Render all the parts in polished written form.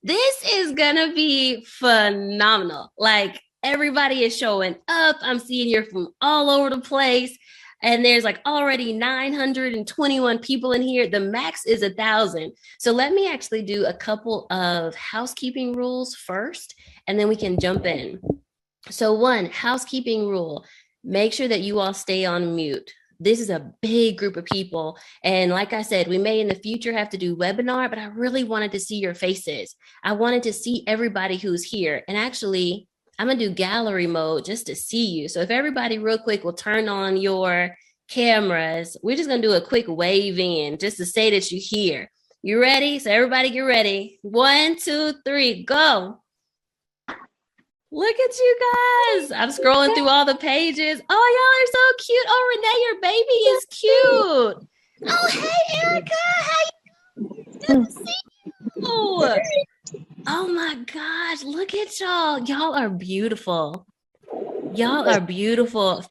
This is gonna be phenomenal. Like everybody is showing up. I'm seeing you're from all over the place. And there's like already 921 people in here. The max is 1,000. So let me actually do a couple of housekeeping rules first, and then we can jump in. So one, housekeeping rule, make sure that you all stay on mute. This is a big group of people. And like I said, we may in the future have to do webinar, but I really wanted to see your faces. I wanted to see everybody who's here. And actually, I'm gonna do gallery mode just to see you. So if everybody real quick will turn on your cameras, we're just gonna do a quick wave in just to say that you're here. You ready? So everybody get ready. 1, 2, 3, go. Look at you guys. I'm scrolling through all the pages. Oh, y'all are so cute. Oh, Renee, your baby is cute. Oh, hey, Erica. How you doing? Good to see you. Oh my gosh. Look at y'all. Y'all are beautiful. Y'all are beautiful.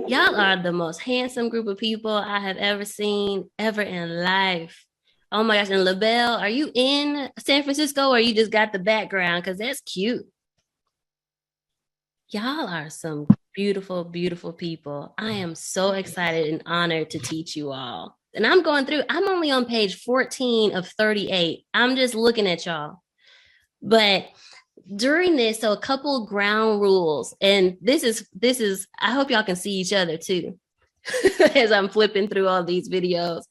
Y'all are the most handsome group of people I have ever seen ever in life. Oh my gosh. And LaBelle, are you in San Francisco or you just got the background? Because that's cute. Y'all are some beautiful, beautiful people. I am so excited and honored to teach you all. And I'm only on page 14 of 38. I'm just looking at y'all. But during this, so a couple ground rules, and this is, I hope y'all can see each other too, as I'm flipping through all these videos.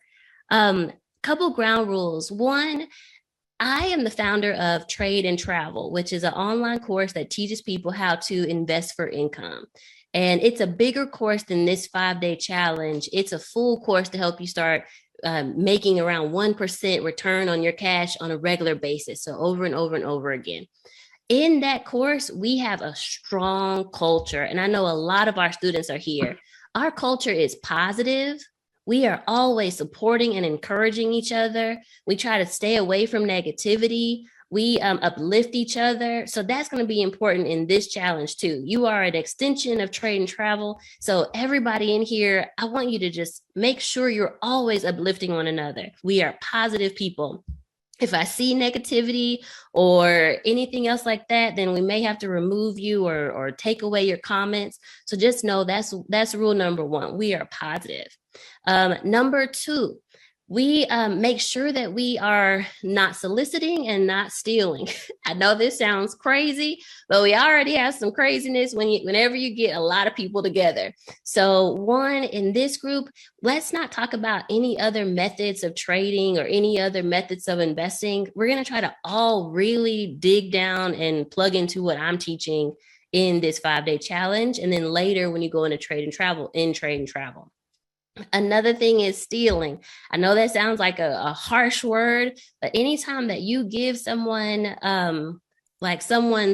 Couple ground rules. One, I am the founder of Trade and Travel, which is an online course that teaches people how to invest for income. And it's a bigger course than this 5-day challenge. It's a full course to help you start making around 1% return on your cash on a regular basis. So over and over and over again. In that course, we have a strong culture. And I know a lot of our students are here. Our culture is positive. We are always supporting and encouraging each other. We try to stay away from negativity. We uplift each other. So that's going to be important in this challenge too. You are an extension of Trade and Travel. So everybody in here, I want you to just make sure you're always uplifting one another. We are positive people. If I see negativity or anything else like that, then we may have to remove you or take away your comments. So just know that's rule number one. We are positive. Number two, we make sure that we are not soliciting and not stealing. I know this sounds crazy, but we already have some craziness whenever you get a lot of people together. So one, in this group, let's not talk about any other methods of trading or any other methods of investing. We're going to try to all really dig down and plug into what I'm teaching in this 5-day challenge. And then later when you go into Trade and Travel, in Trade and Travel. Another thing is stealing. I know that sounds like a harsh word, but anytime that you give someone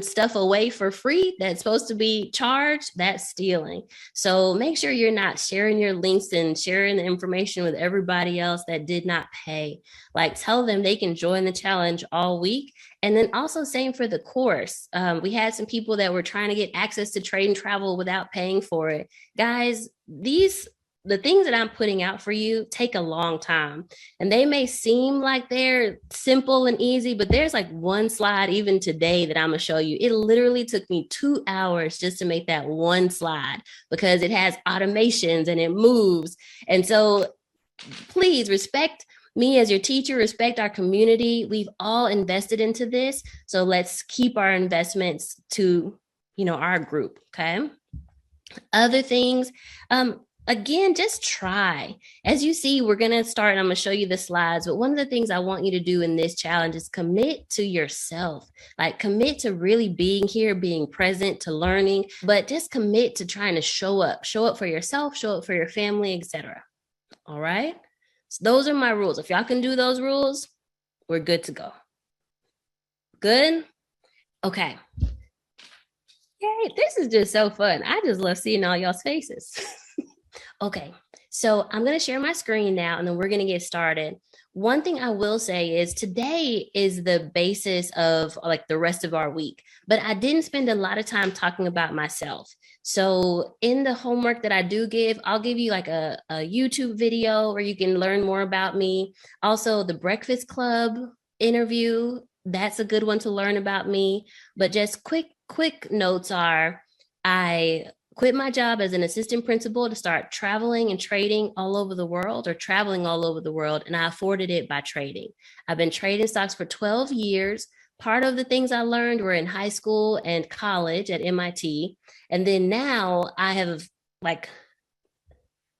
stuff away for free that's supposed to be charged, that's stealing. So make sure you're not sharing your links and sharing the information with everybody else that did not pay. Like tell them they can join the challenge all week. And then also same for the course. We had some people that were trying to get access to Trade and Travel without paying for it. Guys, the things that I'm putting out for you take a long time, and they may seem like they're simple and easy, but there's like one slide even today that I'm gonna show you. It literally took me 2 hours just to make that one slide because it has automations and it moves. And so please respect me as your teacher, respect our community. We've all invested into this. So let's keep our investments to, our group. Okay. Other things, again, just try. As you see, we're going to start, I'm going to show you the slides, but one of the things I want you to do in this challenge is commit to yourself. Like commit to really being here, being present, to learning, but just commit to trying to show up for yourself, show up for your family, etc. All right. So those are my rules. If y'all can do those rules, we're good to go. Good. Okay. Yay. This is just so fun. I just love seeing all y'all's faces. Okay, so I'm going to share my screen now, and then we're going to get started. One thing I will say is today is the basis of like the rest of our week, but I didn't spend a lot of time talking about myself. So in the homework that I do give, I'll give you like a YouTube video where you can learn more about me. Also, the Breakfast Club interview That's a good one to learn about me. But just quick notes are, I quit my job as an assistant principal to start traveling and trading all over the world, or traveling all over the world, and I afforded it by trading. I've been trading stocks for 12 years. Part of the things I learned were in high school and college at MIT. And then now I have, like,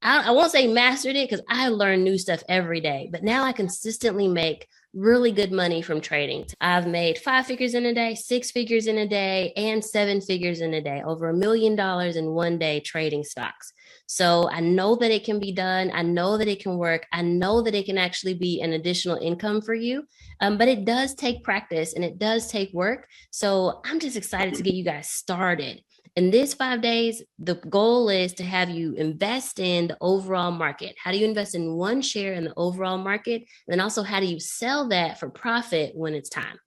I won't say mastered it because I learn new stuff every day, but now I consistently make really good money from trading. I've made 5 figures in a day, 6 figures in a day, and 7 figures in a day, over $1 million in one day trading stocks. So I know that it can be done. I know that it can work. I know that it can actually be an additional income for you. But it does take practice and it does take work. So I'm just excited to get you guys started. In these 5 days, the goal is to have you invest in the overall market. How do you invest in one share in the overall market? And then also, how do you sell that for profit when it's time?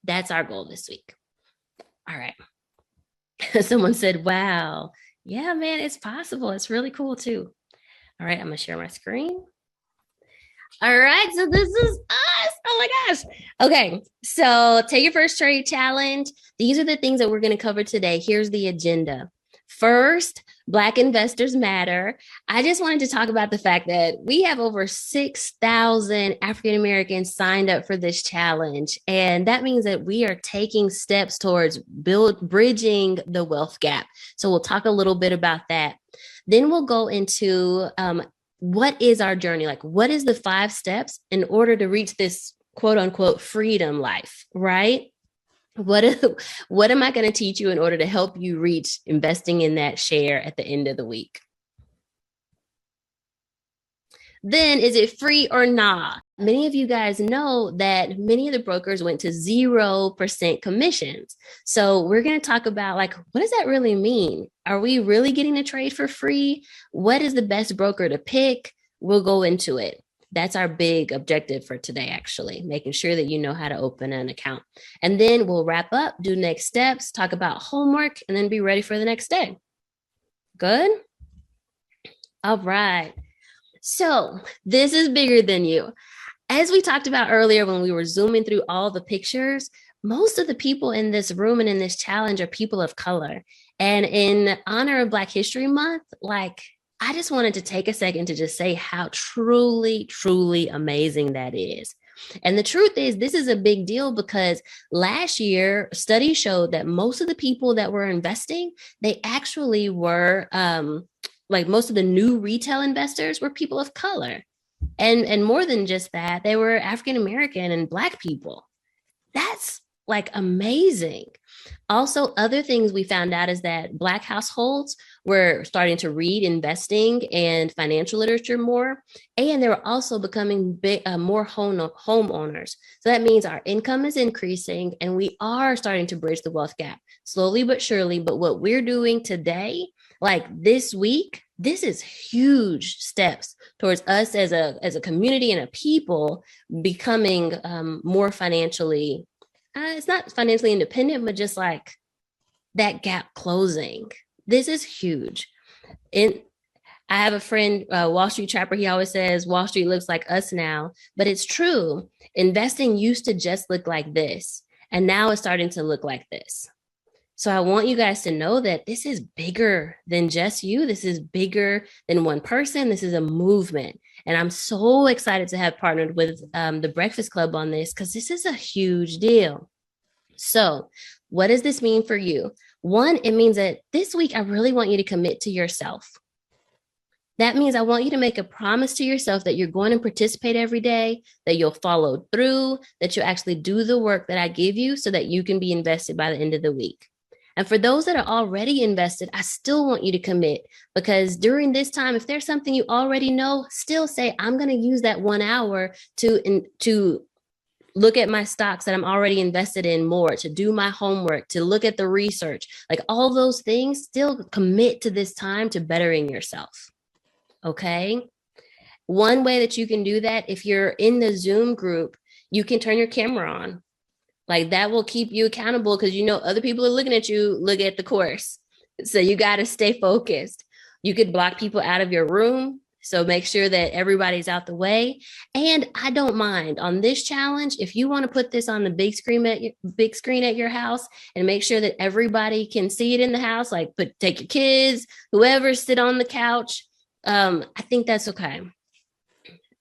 That's our goal this week. All right. Someone said, wow. Yeah, man, it's possible. It's really cool too. All right, I'm going to share my screen. All right, so this is us. Oh my gosh. Okay, so take your first trade challenge. These are the things that we're going to cover today. Here's the agenda. First, Black investors matter. I just wanted to talk about the fact that we have over 6,000 African Americans signed up for this challenge. And that means that we are taking steps towards bridging the wealth gap. So we'll talk a little bit about that. Then we'll go into what is our journey? Like, what is the 5 steps in order to reach this quote unquote freedom life, right? What am I going to teach you in order to help you reach investing in that share at the end of the week? Then, is it free or not? Many of you guys know that many of the brokers went to 0% commissions. So we're going to talk about, like, what does that really mean? Are we really getting to trade for free? What is the best broker to pick? We'll go into it. That's our big objective for today, actually, making sure that you know how to open an account. And then we'll wrap up, do next steps, talk about homework, and then be ready for the next day. Good? All right. So this is bigger than you. As we talked about earlier when we were zooming through all the pictures, most of the people in this room and in this challenge are people of color. And in honor of Black History Month, like, I just wanted to take a second to just say how truly, truly amazing that is. And the truth is, this is a big deal because last year, studies showed that most of the people that were investing, they actually were, like, most of the new retail investors were people of color. And more than just that, they were African American and Black people. That's, like, amazing. Also, other things we found out is that Black households were starting to read investing and financial literature more, and they were also becoming more homeowners. So that means our income is increasing and we are starting to bridge the wealth gap slowly but surely. But what we're doing today, like this week, this is huge steps towards us as a community and a people becoming more financially, it's not financially independent, but just like that gap closing. This is huge. And I have a friend, Wall Street Trapper, he always says Wall Street looks like us now, but it's true. Investing used to just look like this, and now it's starting to look like this. So I want you guys to know that this is bigger than just you. This is bigger than one person. This is a movement. And I'm so excited to have partnered with the Breakfast Club on this because this is a huge deal. So what does this mean for you? One, it means that this week, I really want you to commit to yourself. That means I want you to make a promise to yourself that you're going to participate every day, that you'll follow through, that you'll actually do the work that I give you so that you can be invested by the end of the week. And for those that are already invested, I still want you to commit, because during this time, if there's something you already know, still say, I'm going to use that 1 hour to look at my stocks that I'm already invested in more, to do my homework, to look at the research, like all those things. Still commit to this time to bettering yourself. Okay. One way that you can do that, if you're in the Zoom group, you can turn your camera on. Like, that will keep you accountable because you know other people are looking at you, look at the course. So you got to stay focused. You could block people out of your room. So make sure that everybody's out the way. And I don't mind on this challenge. If you want to put this on the big screen at your house and make sure that everybody can see it in the house, like take your kids, whoever, sit on the couch. I think that's okay.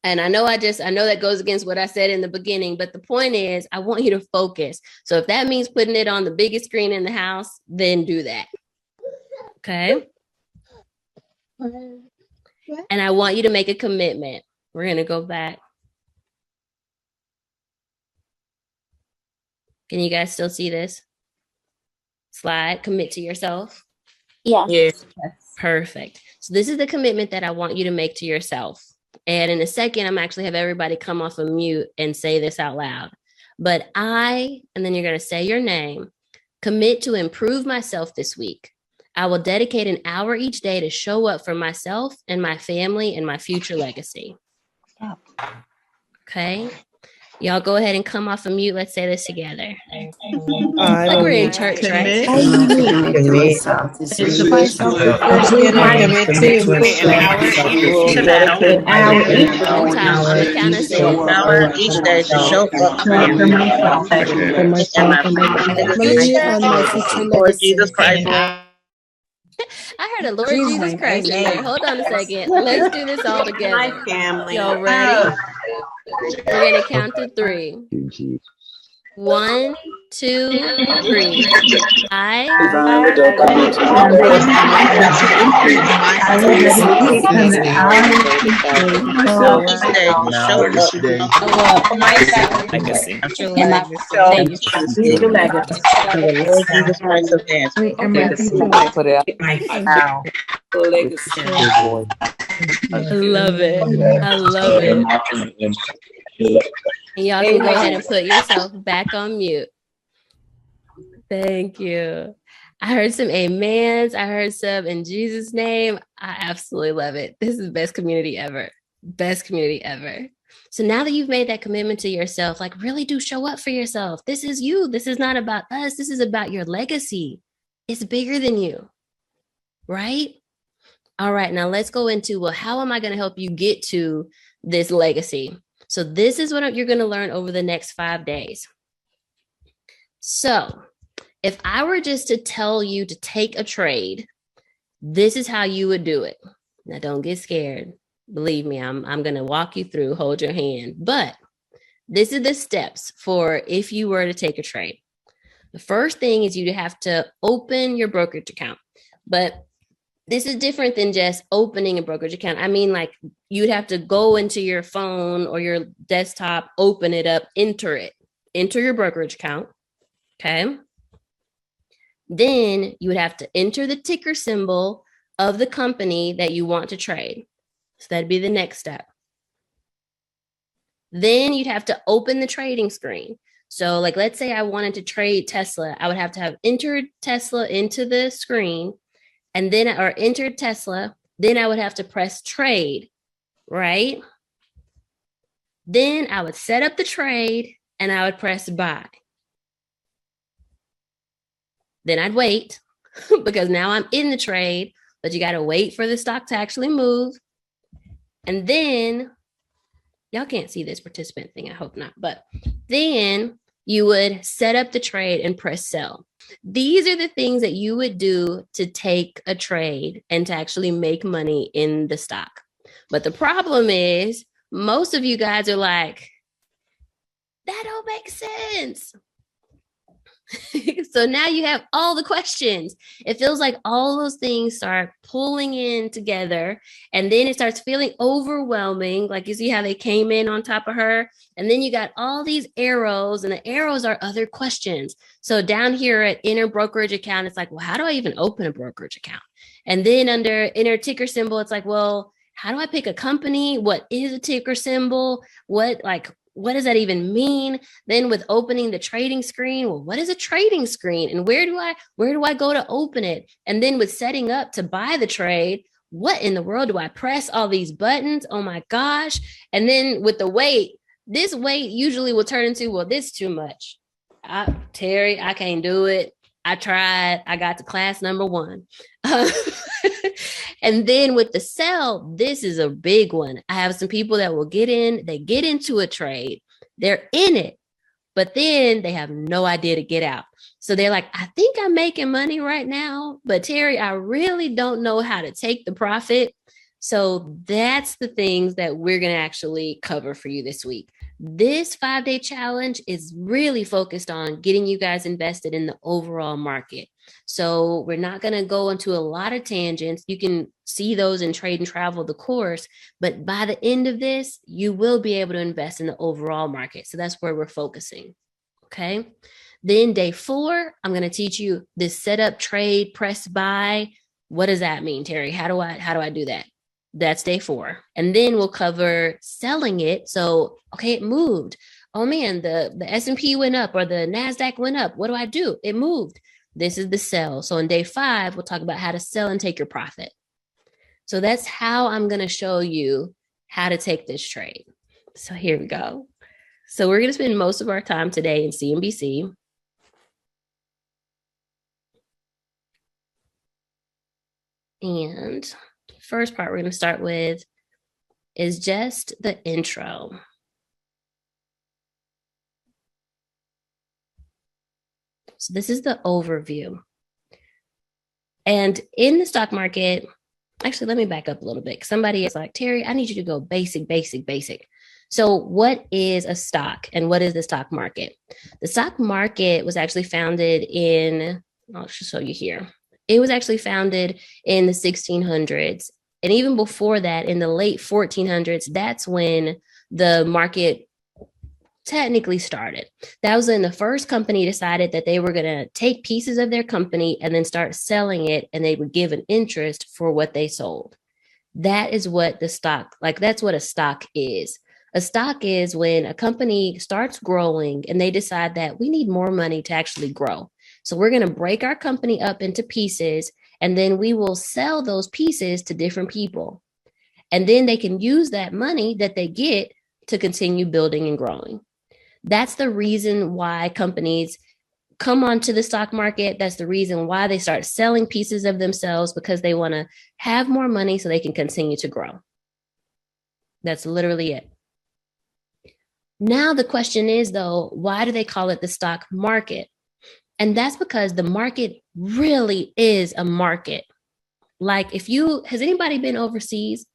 And I know that goes against what I said in the beginning, but the point is I want you to focus. So if that means putting it on the biggest screen in the house, then do that. Okay. And I want you to make a commitment. We're going to go back. Can you guys still see this slide? Commit to yourself. Yes. Perfect. So this is the commitment that I want you to make to yourself. And in a second, I'm actually have everybody come off of mute and say this out loud. But and then you're going to say your name, commit to improve myself this week. I will dedicate an hour each day to show up for myself and my family and my future legacy. Okay. Y'all go ahead and come off of mute. Let's say this together. Like we're in church, right? Lord Jesus Christ. I heard a Lord Jesus Christ in there. Hold on a second. Let's do this all together. My family. Y'all ready? We're going to count to 3. 1, 2, 3. I love it. I love it. And y'all can go ahead and put yourself back on mute. Thank you. I heard some amens. I heard some in Jesus' name. I absolutely love it. This is the best community ever. Best community ever. So now that you've made that commitment to yourself, like really do show up for yourself. This is you. This is not about us. This is about your legacy. It's bigger than you, right? All right, now let's go into, well, how am I going to help you get to this legacy? So this is what you're going to learn over the next 5 days. So if I were just to tell you to take a trade, this is how you would do it. Now, don't get scared. Believe me, I'm going to walk you through, hold your hand. But this is the steps for if you were to take a trade. The first thing is you have to open your brokerage account. But this is different than just opening a brokerage account. I mean, like you'd have to go into your phone or your desktop, open it up, enter your brokerage account. Okay. Then you would have to enter the ticker symbol of the company that you want to trade. So that'd be the next step. Then you'd have to open the trading screen. So like, let's say I wanted to trade Tesla. I would have to have entered Tesla into the screen and then, or entered Tesla. Then I would have to press trade, right? Then I would set up the trade and I would press buy. Then I'd wait because now I'm in the trade, but you got to wait for the stock to actually move. And then y'all can't see this participant thing. I hope not. But then you would set up the trade and press sell. These are the things that you would do to take a trade and to actually make money in the stock. But the problem is most of you guys are like, that don't make sense. So now you have all the questions. It feels like all those things start pulling in together and then it starts feeling overwhelming. Like you see how they came in on top of her and then you got all these arrows and the arrows are other questions. So down here at enter brokerage account, it's like, well, how do I even open a brokerage account? And then under enter ticker symbol, it's like, well, how do I pick a company? What is a ticker symbol? What does that even mean? Then with opening the trading screen, well, what is a trading screen? And where do I go to open it? And then with setting up to buy the trade, what in the world do I press all these buttons? Oh my gosh. And then with the wait, this wait usually will turn into, well, this is too much. Terry, I can't do it. I tried. I got to class number 1. And then with the sell, this is a big one. I have some people that will get in, they get into a trade, they're in it, but then they have no idea to get out. So they're like, I think I'm making money right now, but Terry, I really don't know how to take the profit. So that's the things that we're going to actually cover for you this week. This 5-day challenge is really focused on getting you guys invested in the overall market. So we're not going to go into a lot of tangents. You can see those in Trade and Travel, the course, but by the end of this, you will be able to invest in the overall market. So that's where we're focusing. Okay. Then day 4, I'm going to teach you this setup, trade, press buy. What does that mean, Terry? How do I do that? That's day 4. And then we'll cover selling it. So, okay, it moved. Oh man, the S&P went up or the NASDAQ went up. What do I do? It moved. This is the sell. So in day 5, we'll talk about how to sell and take your profit. So that's how I'm going to show you how to take this trade. So here we go. So we're going to spend most of our time today in CNBC. And first part we're going to start with is just the intro. So this is the overview. And in the stock market, actually, let me back up a little bit. Somebody is like, Terry, I need you to go basic. So what is a stock and what is the stock market? The stock market was actually founded in, I'll just show you here. It was actually founded in the 1600s. And even before that, in the late 1400s, that's when the market technically started. That was when the first company decided that they were going to take pieces of their company and then start selling it, and they would give an interest for what they sold. That is what the stock, that's what a stock is. A stock is when a company starts growing and they decide that we need more money to actually grow. So we're going to break our company up into pieces, and then we will sell those pieces to different people. And then they can use that money that they get to continue building and growing. That's the reason why companies come onto the stock market. That's the reason why they start selling pieces of themselves, because they want to have more money so they can continue to grow. That's literally it. Now the question is, though, why do they call it the stock market? And that's because the market really is a market. Like has anybody been overseas?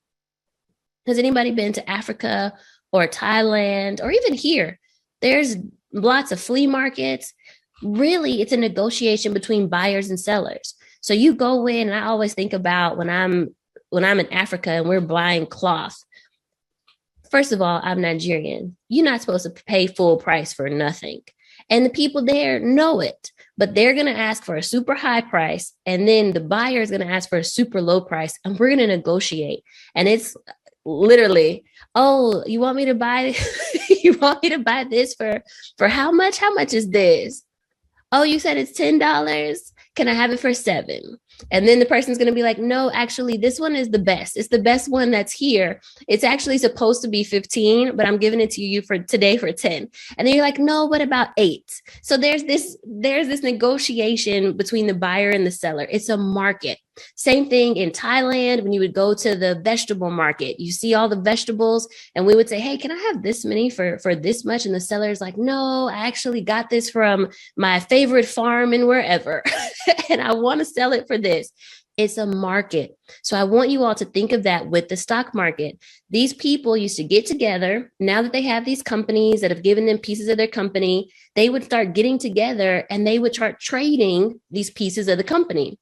Has anybody been to Africa or Thailand or even here? There's lots of flea markets. Really, it's a negotiation between buyers and sellers. So you go in, and I always think about when I'm in Africa and we're buying cloth. First of all, I'm Nigerian. You're not supposed to pay full price for nothing. And the people there know it, but they're going to ask for a super high price. And then the buyer is going to ask for a super low price, and we're going to negotiate. And it's literally, oh, you want me to buy, you want me to buy this for how much? How much is this? Oh, you said it's $10. Can I have it for $7? And then the person's going to be like, no, actually, this one is the best. It's the best one that's here. It's actually supposed to be 15, but I'm giving it to you for today for 10. And then you're like, no, what about 8? So there's this negotiation between the buyer and the seller. It's a market. Same thing in Thailand, when you would go to the vegetable market, you see all the vegetables, and we would say, hey, can I have this many for this much? And the seller's like, no, I actually got this from my favorite farm and wherever, and I want to sell it for this. It's a market. So I want you all to think of that with the stock market. These people used to get together. Now that they have these companies that have given them pieces of their company, they would start getting together and they would start trading these pieces of the company.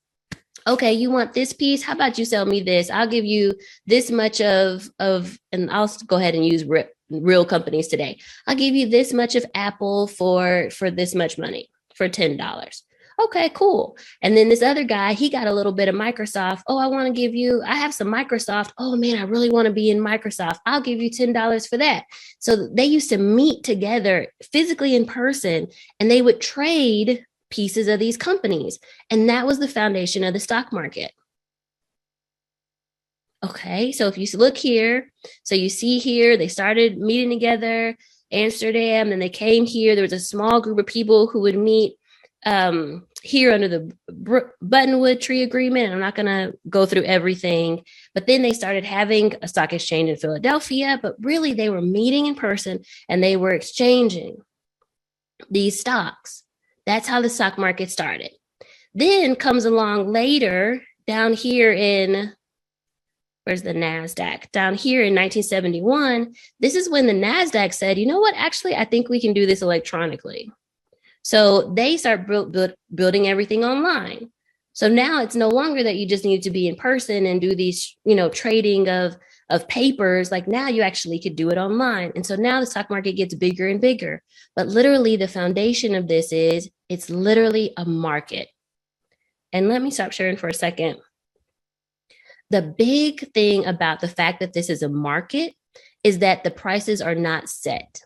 Okay, you want this piece? How about you sell me this? I'll give you this much of, and I'll go ahead and use real companies today. I'll give you this much of Apple for this much money, for $10. Okay, cool. And then this other guy, he got a little bit of Microsoft. Oh, I have some Microsoft. Oh man, I really want to be in Microsoft. I'll give you $10 for that. So they used to meet together physically in person, and they would trade pieces of these companies. And that was the foundation of the stock market. Okay, so if you look here, so you see here, they started meeting together, Amsterdam, then they came here. There was a small group of people who would meet here under the Buttonwood Tree Agreement. And I'm not going to go through everything, but then they started having a stock exchange in Philadelphia, but really they were meeting in person and they were exchanging these stocks. That's how the stock market started. Then comes along later down here in, where's the NASDAQ? Down here in 1971, this is when the NASDAQ said, you know what, actually, I think we can do this electronically. So they start building everything online. So now it's no longer that you just need to be in person and do these, trading of papers. Like now you actually could do it online. And so now the stock market gets bigger and bigger. But literally the foundation of this is it's literally a market. And let me stop sharing for a second. The big thing about the fact that this is a market is that the prices are not set.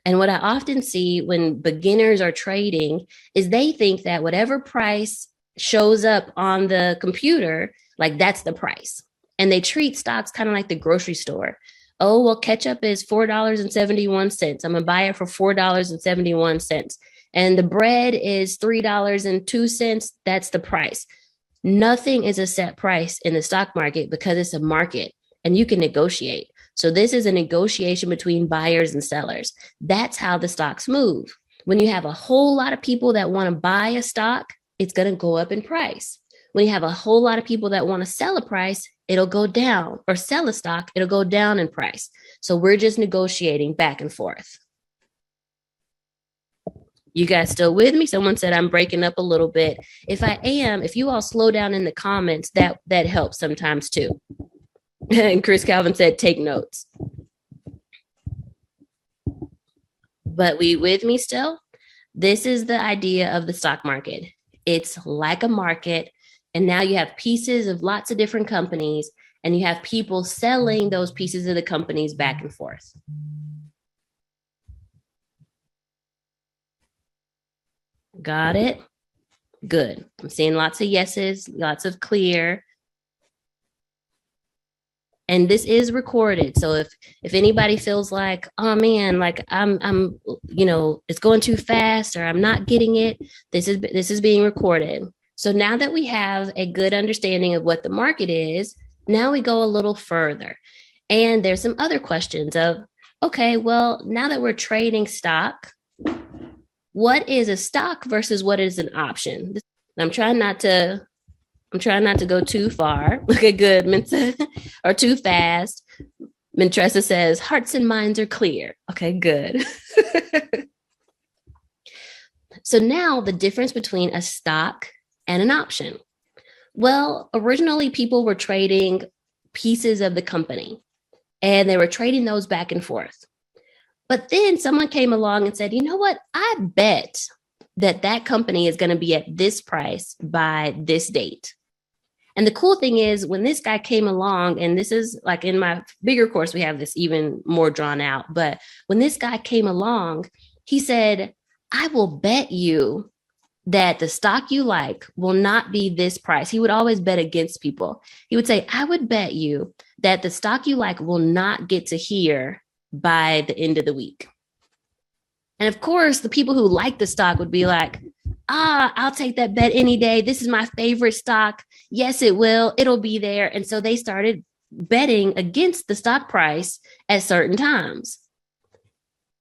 And what I often see when beginners are trading is they think that whatever price shows up on the computer, like that's the price. And they treat stocks kind of like the grocery store. Oh, well, ketchup is $4.71. I'm going to buy it for $4.71. And the bread is $3.02. That's the price. Nothing is a set price in the stock market because it's a market and you can negotiate. So this is a negotiation between buyers and sellers. That's how the stocks move. When you have a whole lot of people that want to buy a stock, it's going to go up in price. When you have a whole lot of people that want to sell a price, it'll go down, or sell a stock, it'll go down in price. So we're just negotiating back and forth. You guys still with me? Someone said I'm breaking up a little bit. If I am, if you all slow down in the comments, that helps sometimes too. And Chris Calvin said, take notes. But we with me still? This is the idea of the stock market. It's like a market. And now you have pieces of lots of different companies, and you have people selling those pieces of the companies back and forth. Got it? Good. I'm seeing lots of yeses, lots of clear. And this is recorded. So if anybody feels like, oh man, like I'm it's going too fast or I'm not getting it, this is being recorded. So now that we have a good understanding of what the market is, now we go a little further. And there's some other questions of, okay, well, now that we're trading stock, what is a stock versus what is an option? I'm trying not to go too far. Okay, good, Minta, or too fast. Mintressa says, hearts and minds are clear. Okay, good. So now the difference between a stock and an option. Well, originally people were trading pieces of the company and they were trading those back and forth. But then someone came along and said, you know what? I bet that company is going to be at this price by this date. And the cool thing is when this guy came along, and this is like in my bigger course, we have this even more drawn out. But when this guy came along, he said, I will bet you that the stock you like will not be this price. He would always bet against people. He would say, I would bet you that the stock you like will not get to here by the end of the week. And of course, the people who like the stock would be like, I'll take that bet any day. This is my favorite stock. Yes, it will. It'll be there. And so they started betting against the stock price at certain times.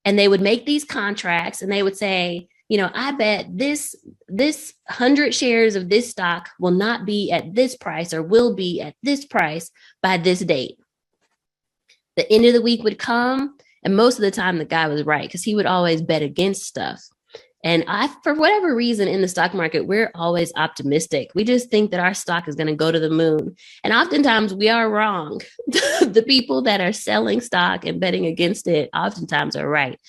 And they would make these contracts and they would say, I bet this 100 shares of this stock will not be at this price or will be at this price by this date. The end of the week would come, and most of the time the guy was right because he would always bet against stuff. And for whatever reason in the stock market, we're always optimistic. We just think that our stock is going to go to the moon. And oftentimes we are wrong. The people that are selling stock and betting against it oftentimes are right.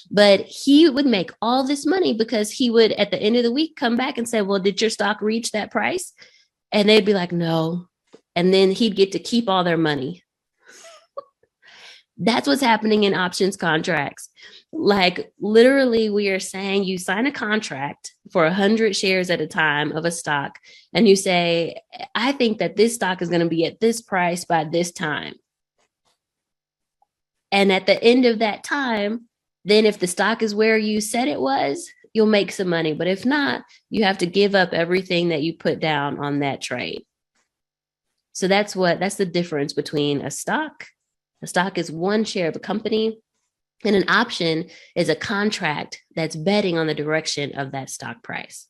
But he would make all this money because he would, at the end of the week, come back and say, well, did your stock reach that price? And they'd be like, no. And then he'd get to keep all their money. That's what's happening in options contracts. Like literally we are saying you sign a contract for 100 shares at a time of a stock. And you say, I think that this stock is going to be at this price by this time. And at the end of that time, then if the stock is where you said it was, you'll make some money. But if not, you have to give up everything that you put down on that trade. So that's the difference between a stock. A stock is one share of a company, and an option is a contract that's betting on the direction of that stock price.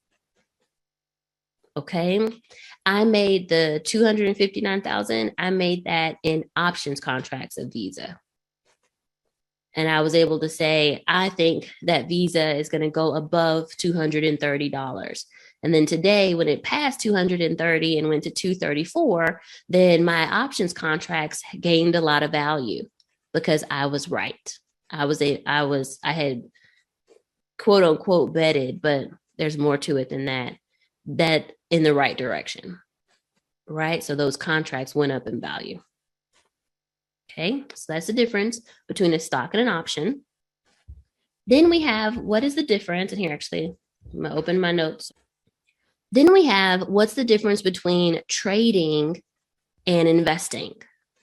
Okay. I made the $259,000. I made that in options contracts of Visa. And I was able to say, I think that Visa is going to go above $230. And then today, when it passed 230 and went to 234, then my options contracts gained a lot of value because I was right. I had quote unquote betted, but there's more to it than that in the right direction, right? So those contracts went up in value. Okay, so that's the difference between a stock and an option. Then we have, what is the difference? And here, actually, I'm going to open my notes. Then we have, what's the difference between trading and investing?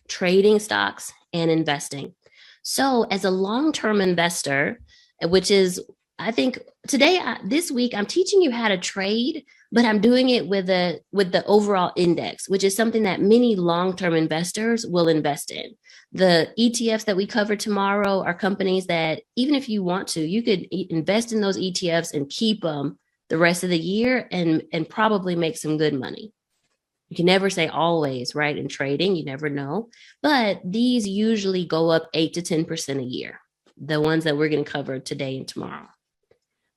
Trading stocks and investing. So as a long-term investor, which is, I think this week, I'm teaching you how to trade, but I'm doing it with the overall index, which is something that many long-term investors will invest in. The ETFs that we cover tomorrow are companies that, even if you want to, you could invest in those ETFs and keep them the rest of the year and probably make some good money. You can never say always, right? In trading, you never know. But these usually go up 8 to 10% a year, the ones that we're going to cover today and tomorrow.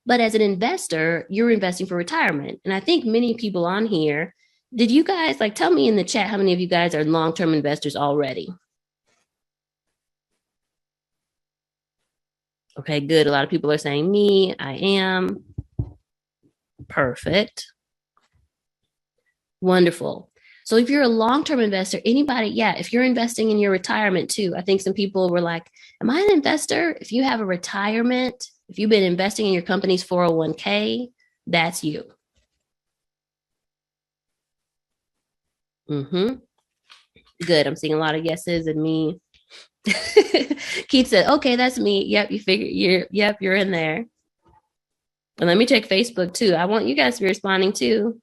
But as an investor, you're investing for retirement. And I think many people on here, did you guys, tell me in the chat how many of you guys are long-term investors already? Okay, good. A lot of people are saying me, I am. Perfect. Wonderful. So if you're a long-term investor, anybody, if you're investing in your retirement too, I think some people were like, am I an investor? If you have a retirement, if you've been investing in your company's 401k, that's you. Good. I'm seeing a lot of yeses and me. Keith said, okay, that's me. Yep, you figure you're in there. And let me check Facebook too. I want you guys to be responding too.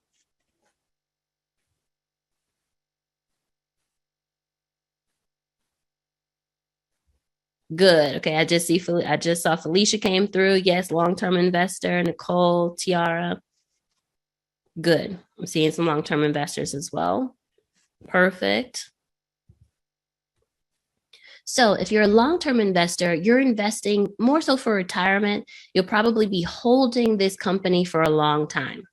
Good. Okay. I just saw Felicia came through. Yes. Long-term investor. Nicole, Tiara. Good. I'm seeing some long-term investors as well. Perfect. So if you're a long-term investor, you're investing more so for retirement. You'll probably be holding this company for a long time.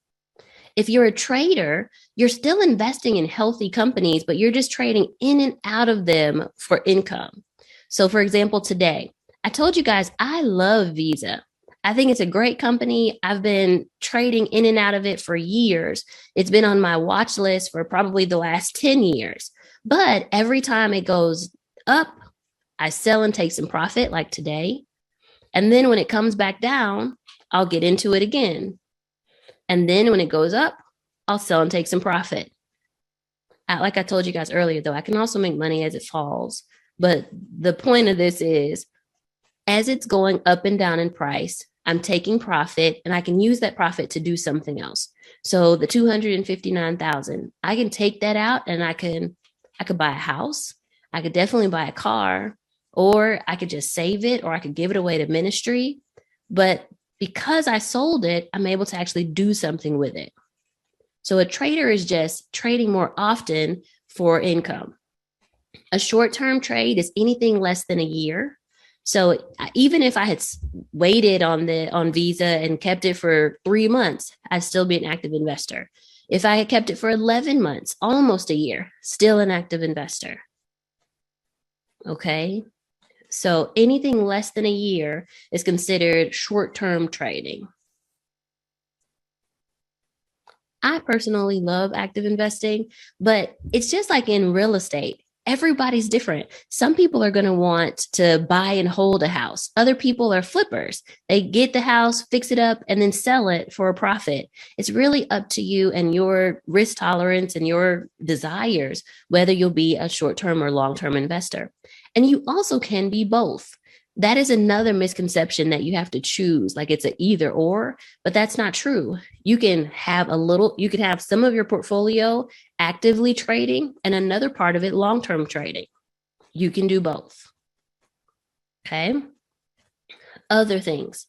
If you're a trader, you're still investing in healthy companies, but you're just trading in and out of them for income. So for example, today, I told you guys, I love Visa. I think it's a great company. I've been trading in and out of it for years. It's been on my watch list for probably the last 10 years. But every time it goes up, I sell and take some profit like today. And then when it comes back down, I'll get into it again. And then when it goes up, I'll sell and take some profit. Like I told you guys earlier, though, I can also make money as it falls. But the point of this is, as it's going up and down in price, I'm taking profit and I can use that profit to do something else. So the $259,000, I can take that out and I could buy a house. I could definitely buy a car, or I could just save it, or I could give it away to ministry. But because I sold it, I'm able to actually do something with it. So a trader is just trading more often for income. A short-term trade is anything less than a year. So even if I had waited on Visa and kept it for 3 months, I'd still be an active investor. If I had kept it for 11 months, almost a year, still an active investor. Okay. So anything less than a year is considered short-term trading. I personally love active investing, but it's just like in real estate. Everybody's different. Some people are going to want to buy and hold a house. Other people are flippers. They get the house, fix it up, and then sell it for a profit. It's really up to you and your risk tolerance and your desires, whether you'll be a short-term or long-term investor. And you also can be both. That is another misconception that you have to choose, like it's an either or, but that's not true. You can have some of your portfolio actively trading and another part of it long-term trading. You can do both. Okay. Other things.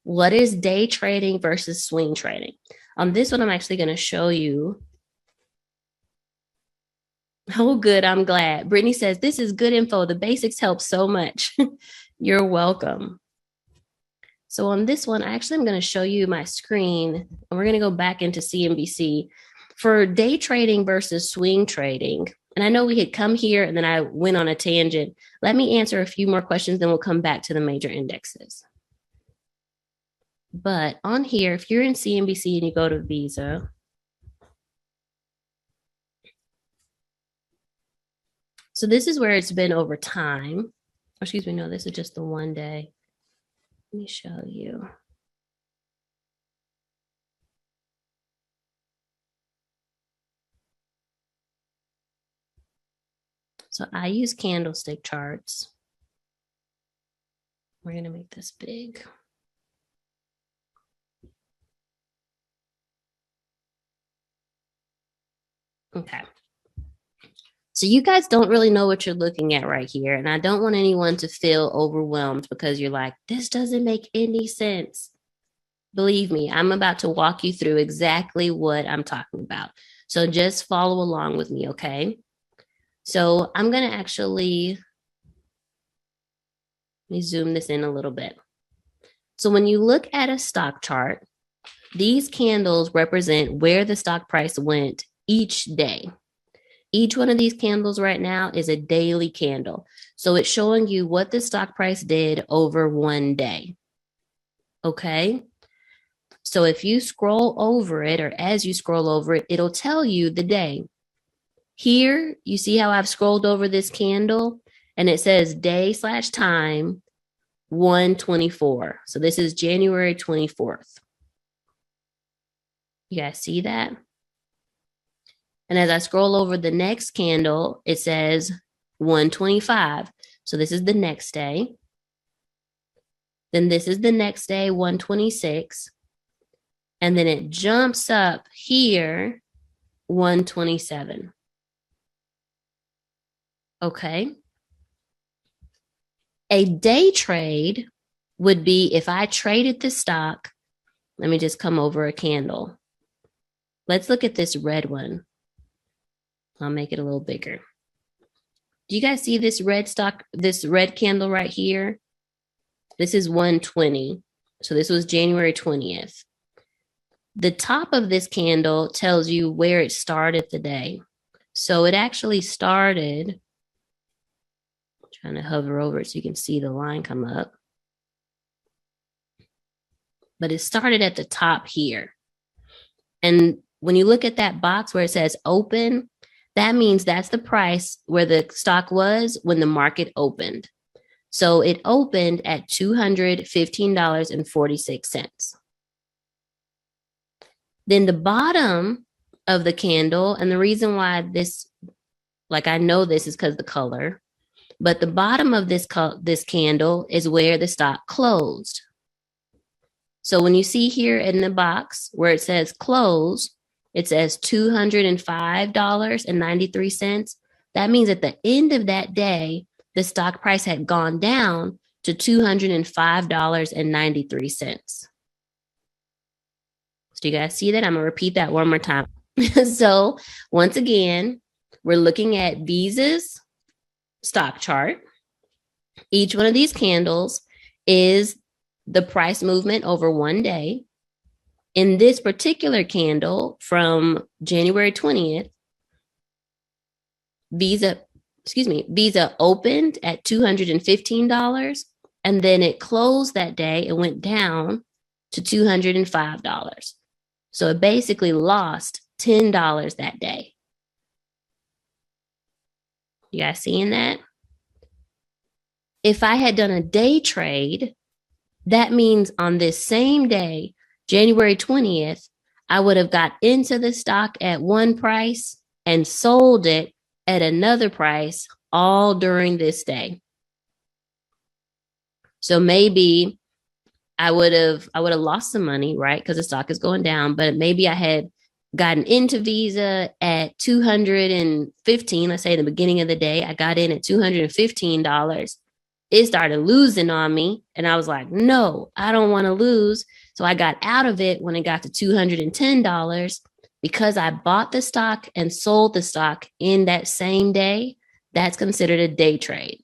What is day trading versus swing trading? On this one, I'm actually going to show you. Oh, good. I'm glad. Brittany says, this is good info. The basics help so much. You're welcome. So on this one, actually, I'm going to show you my screen, and we're going to go back into CNBC for day trading versus swing trading. And I know we had come here and then I went on a tangent. Let me answer a few more questions, then we'll come back to the major indexes. But on here, if you're in CNBC and you go to Visa, so this is where it's been over time. Excuse me, no, this is just the one day. Let me show you. So I use candlestick charts. We're going to make this big. Okay. So you guys don't really know what you're looking at right here. And I don't want anyone to feel overwhelmed because you're like, this doesn't make any sense. Believe me, I'm about to walk you through exactly what I'm talking about. So just follow along with me, okay? So I'm going to actually, let me zoom this in a little bit. So when you look at a stock chart, these candles represent where the stock price went each day. Each one of these candles right now is a daily candle. So it's showing you what the stock price did over one day. Okay? So if you scroll over it, or as you scroll over it, it'll tell you the day. Here, you see how I've scrolled over this candle and it says day/time 1/24. So this is January 24th. You guys see that? And as I scroll over the next candle, it says 1/25. So this is the next day. Then this is the next day, 1/26. And then it jumps up here, 1/27. Okay. A day trade would be if I traded the stock. Let me just come over a candle. Let's look at this red one. I'll make it a little bigger. Do you guys see this red candle right here? This is 1/20. So this was January 20th. The top of this candle tells you where it started the day. So it actually started, I'm trying to hover over it so you can see the line come up. But it started at the top here. And when you look at that box where it says open, that means that's the price where the stock was when the market opened. So it opened at $215.46. Then the bottom of the candle, and the reason why this, like I know this is because the color, but the bottom of this candle is where the stock closed. So when you see here in the box where it says close, it says $205.93. That means at the end of that day, the stock price had gone down to $205.93. So you guys see that? I'm going to repeat that one more time. So once again, we're looking at Visa's stock chart. Each one of these candles is the price movement over one day. In this particular candle from January 20th, Visa opened at $215 and then it closed that day and went down to $205. So it basically lost $10 that day. You guys seeing that? If I had done a day trade, that means on this same day, January 20th, I would have got into the stock at one price and sold it at another price all during this day. So maybe I would have lost some money, right? Because the stock is going down, but maybe I had gotten into Visa at 215. Let's say in the beginning of the day, I got in at $215. It started losing on me. And I was like, no, I don't want to lose. So I got out of it when it got to $210 because I bought the stock and sold the stock in that same day. That's considered a day trade.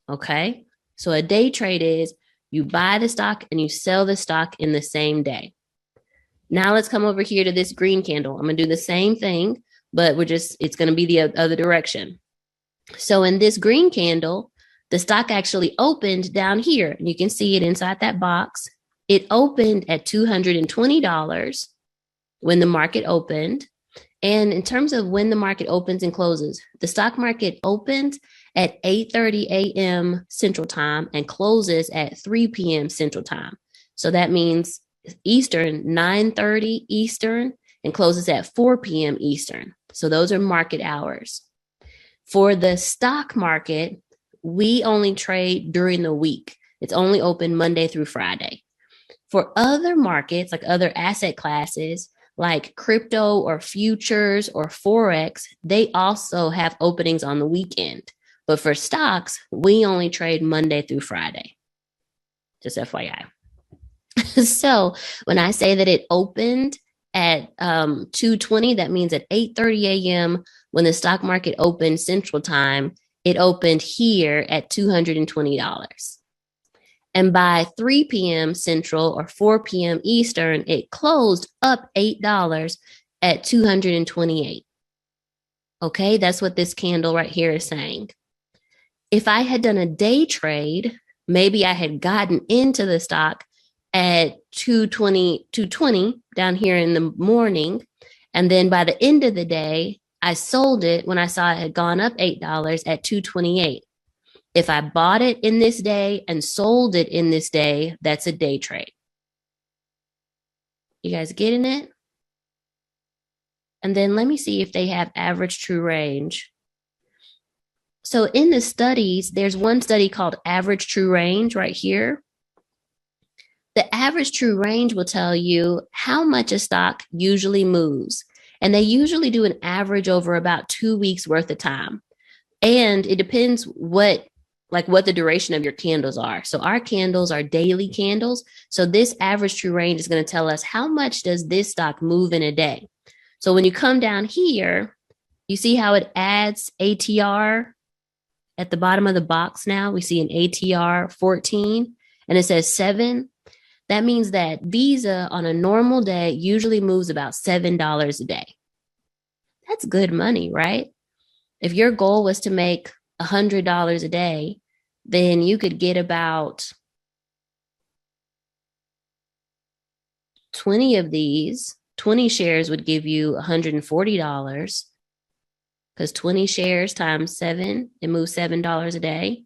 Okay. So a day trade is you buy the stock and you sell the stock in the same day. Now let's come over here to this green candle. I'm going to do the same thing, but it's going to be the other direction. So in this green candle, the stock actually opened down here. And you can see it inside that box. It opened at $220 when the market opened. And in terms of when the market opens and closes, the stock market opens at 8:30 a.m. Central Time and closes at 3 p.m. Central Time. So that means Eastern, 9:30 Eastern, and closes at 4 p.m. Eastern. So those are market hours. For the stock market, we only trade during the week. It's only open Monday through Friday. For other markets, like other asset classes, like crypto or futures or Forex, they also have openings on the weekend. But for stocks, we only trade Monday through Friday. Just FYI. So when I say that it opened at 2:20, that means at 8:30 a.m. when the stock market opened Central Time, it opened here at $220. And by 3 p.m. Central or 4 p.m. Eastern, it closed up $8 at $228. Okay, that's what this candle right here is saying. If I had done a day trade, maybe I had gotten into the stock at 220 down here in the morning. And then by the end of the day, I sold it when I saw it had gone up $8 at $228. If I bought it in this day and sold it in this day, that's a day trade. You guys getting it? And then let me see if they have average true range. So in the studies, there's one study called average true range right here. The average true range will tell you how much a stock usually moves. And they usually do an average over about 2 weeks worth of time. And it depends what the duration of your candles are. So our candles are daily candles. So this average true range is going to tell us how much does this stock move in a day. So when you come down here, you see how it adds ATR at the bottom of the box now. We see an ATR 14 and it says 7. That means that Visa on a normal day usually moves about $7 a day. That's good money, right? If your goal was to make $100 a day, then you could get about 20 of these. 20 shares would give you $140 because 20 shares times 7, it moves $7 a day.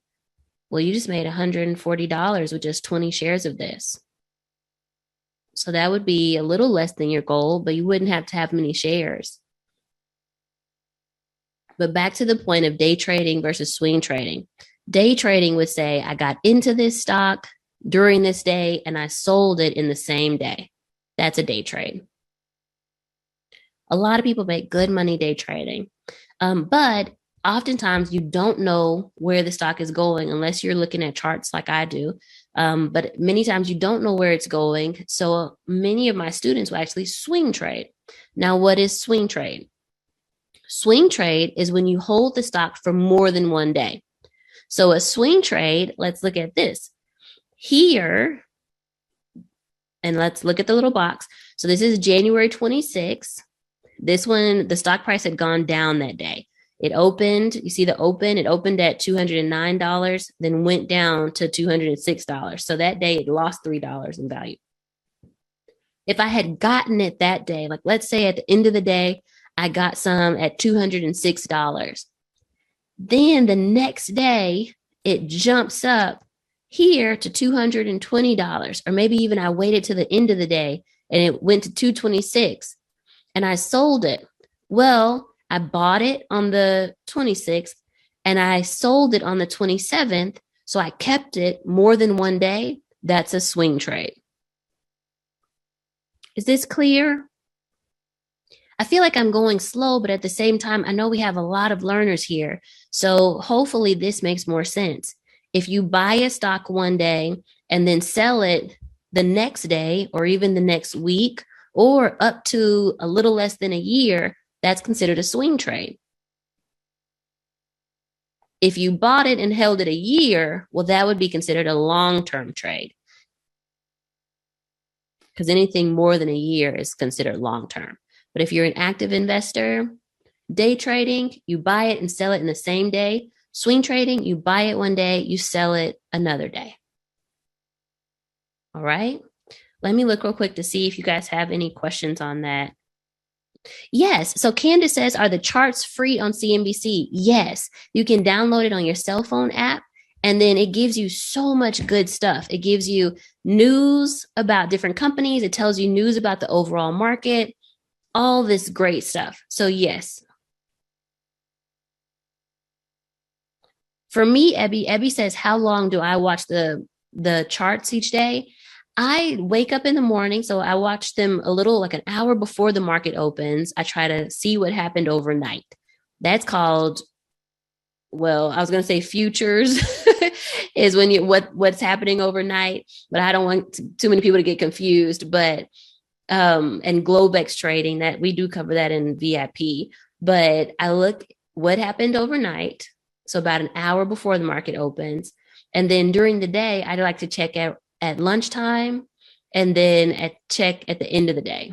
Well, you just made $140 with just 20 shares of this. So that would be a little less than your goal, but you wouldn't have to have many shares. But back to the point of day trading versus swing trading. Day trading would say, I got into this stock during this day and I sold it in the same day. That's a day trade. A lot of people make good money day trading. But oftentimes you don't know where the stock is going unless you're looking at charts like I do. But many times you don't know where it's going. So many of my students will actually swing trade. Now, what is swing trade? Swing trade is when you hold the stock for more than one day. So a swing trade, let's look at this here. And let's look at the little box. So this is January 26th. This one, the stock price had gone down that day. It opened, you see the open, it opened at $209, then went down to $206. So that day it lost $3 in value. If I had gotten it that day, like let's say at the end of the day, I got some at $206. Then the next day it jumps up here to $220, or maybe even I waited to the end of the day and it went to $226 and I sold it. Well, I bought it on the 26th and I sold it on the 27th. So I kept it more than one day. That's a swing trade. Is this clear? I feel like I'm going slow, but at the same time, I know we have a lot of learners here. So hopefully this makes more sense. If you buy a stock one day and then sell it the next day or even the next week or up to a little less than a year, that's considered a swing trade. If you bought it and held it a year, well, that would be considered a long-term trade. Because anything more than a year is considered long-term. But if you're an active investor, day trading, you buy it and sell it in the same day. Swing trading, you buy it one day, you sell it another day. All right. Let me look real quick to see if you guys have any questions on that. Yes. So Candace says, are the charts free on CNBC? Yes. You can download it on your cell phone app. And then it gives you so much good stuff. It gives you news about different companies. It tells you news about the overall market, all this great stuff. So yes. For me, Ebby says, how long do I watch the charts each day? I wake up in the morning, so I watch them a little like an hour before the market opens. I try to see what happened overnight. That's called, well, I was going to say futures is when you what's happening overnight, but I don't want too many people to get confused. But and Globex trading, that we do cover that in VIP. But I look what happened overnight, so about an hour before the market opens, and then during the day, I like to check out at lunchtime, and then check at the end of the day.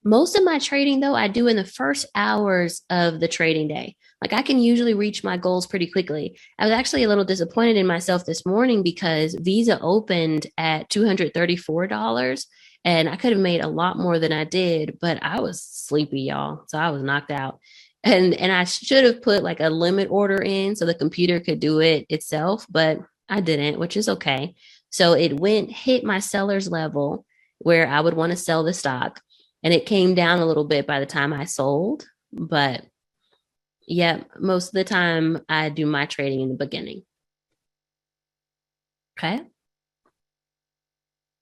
Most of my trading, though, I do in the first hours of the trading day. Like I can usually reach my goals pretty quickly. I was actually a little disappointed in myself this morning because Visa opened at $234 and I could have made a lot more than I did, but I was sleepy, y'all. So I was knocked out. And I should have put like a limit order in so the computer could do it itself, but I didn't, which is okay. So it hit my seller's level where I would want to sell the stock. And it came down a little bit by the time I sold. But yeah, most of the time I do my trading in the beginning. Okay.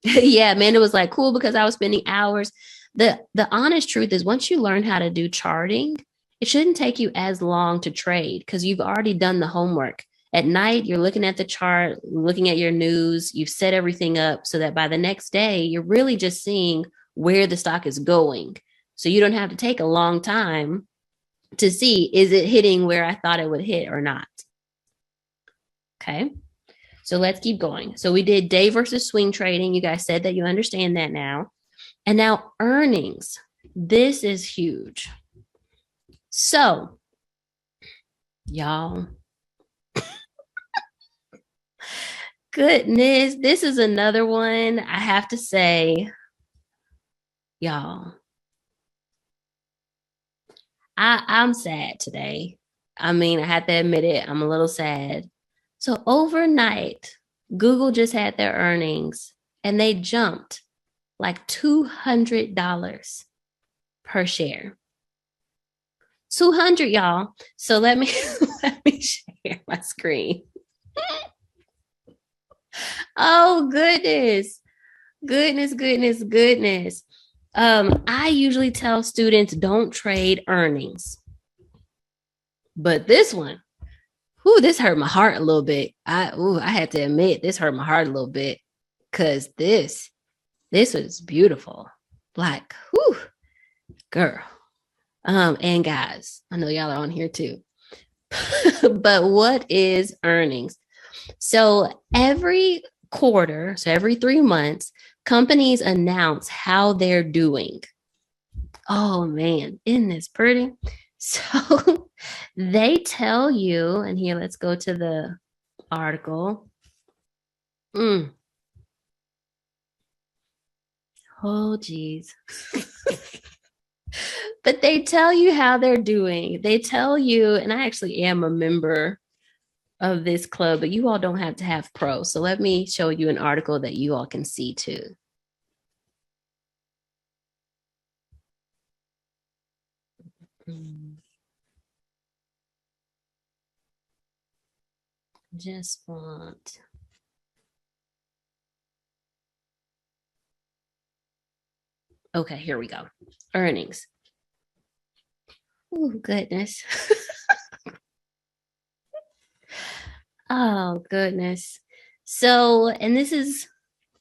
Yeah, Amanda was like, cool, because I was spending hours. The honest truth is once you learn how to do charting, it shouldn't take you as long to trade because you've already done the homework. At night, you're looking at the chart, looking at your news, you've set everything up so that by the next day, you're really just seeing where the stock is going. So you don't have to take a long time to see, is it hitting where I thought it would hit or not? Okay. So let's keep going. So we did day versus swing trading. You guys said that you understand that now. And now earnings. This is huge. So, y'all, goodness, this is another one I have to say, y'all, I'm sad today. I mean, I have to admit it. I'm a little sad. So overnight, Google just had their earnings and they jumped like $200 per share. 200, y'all. So let me share my screen. Oh, goodness. Goodness. I usually tell students don't trade earnings. But this one, this hurt my heart a little bit. I had to admit, this hurt my heart a little bit because this was beautiful. Like, girl. And guys, I know y'all are on here too. But what is earnings? So every quarter, so every 3 months, companies announce how they're doing. Oh man, isn't this pretty? So they tell you, and here, let's go to the article. Oh, geez. But they tell you how they're doing. They tell you, and I actually am a member of this club, but you all don't have to have pro. So let me show you an article that you all can see too. Just want. Okay, here we go. Earnings. Oh, goodness. Oh, goodness. So, and this is,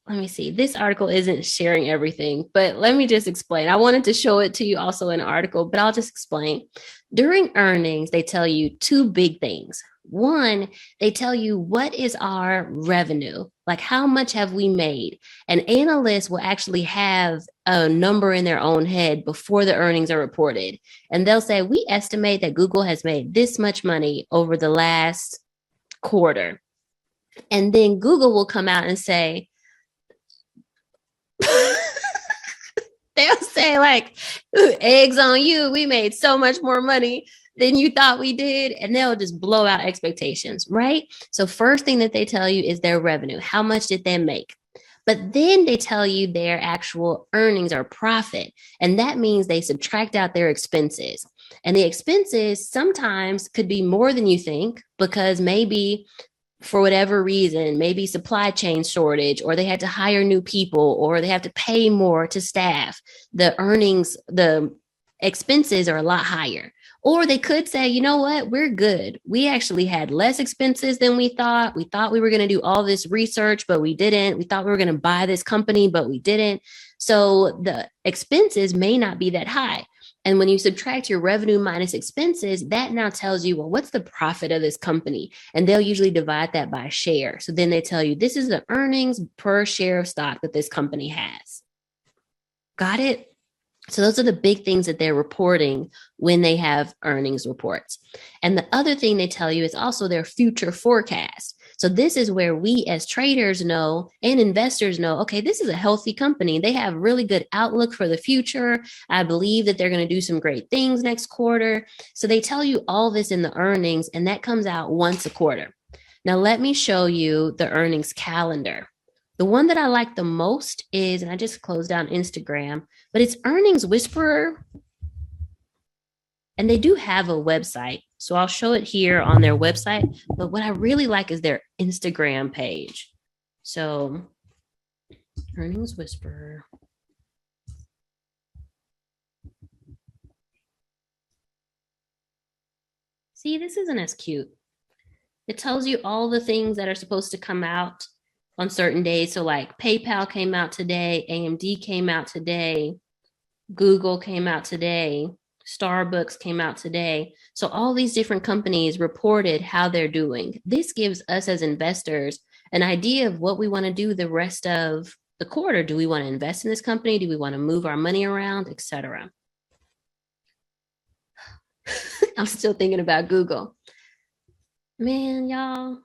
let me see, this article isn't sharing everything, but let me just explain. I wanted to show it to you also in an article, but I'll just explain. During earnings, they tell you two big things. One, they tell you what is our revenue, like how much have we made? And analysts will actually have a number in their own head before the earnings are reported. And they'll say, we estimate that Google has made this much money over the last quarter. And then Google will come out and say, they'll say like, eggs on you, we made so much more money than you thought we did, and they'll just blow out expectations, right? So first thing that they tell you is their revenue. How much did they make? But then they tell you their actual earnings or profit, and that means they subtract out their expenses. And the expenses sometimes could be more than you think, because maybe for whatever reason, maybe supply chain shortage, or they had to hire new people, or they have to pay more to staff, the earnings, the expenses are a lot higher. Or they could say, you know what, we're good. We actually had less expenses than we thought. We thought we were going to do all this research, but we didn't. We thought we were going to buy this company, but we didn't. So the expenses may not be that high. And when you subtract your revenue minus expenses, that now tells you, well, what's the profit of this company? And they'll usually divide that by share. So then they tell you, this is the earnings per share of stock that this company has. Got it? So those are the big things that they're reporting when they have earnings reports. And the other thing they tell you is also their future forecast. So this is where we as traders know and investors know, okay, this is a healthy company. They have really good outlook for the future. I believe that they're going to do some great things next quarter. So they tell you all this in the earnings, and that comes out once a quarter. Now, let me show you the earnings calendar. The one that I like the most is, and I just closed down Instagram, but it's Earnings Whisperer. And they do have a website. So I'll show it here on their website. But what I really like is their Instagram page. So Earnings Whisperer. See, this isn't as cute. It tells you all the things that are supposed to come out on certain days. So like PayPal came out today, AMD came out today, Google came out today, Starbucks came out today. So all these different companies reported how they're doing. This gives us as investors an idea of what we want to do the rest of the quarter. Do we want to invest in this company? Do we want to move our money around, etc.? I'm still thinking about Google. Man, y'all,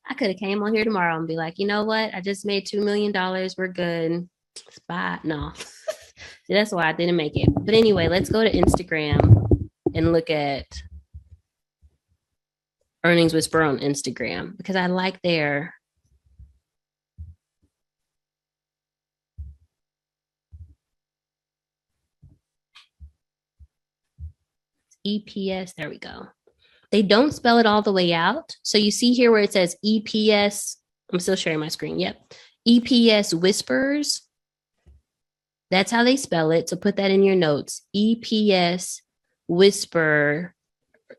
I could have came on here tomorrow and be like, you know what? I just made $2 million. We're good. Spot. No. See, that's why I didn't make it. But anyway, let's go to Instagram and look at Earnings Whisper on Instagram, because I like their EPS. There we go. They don't spell it all the way out. So you see here where it says EPS. I'm still sharing my screen. Yep. EPS Whispers. That's how they spell it. So put that in your notes. EPS Whisper,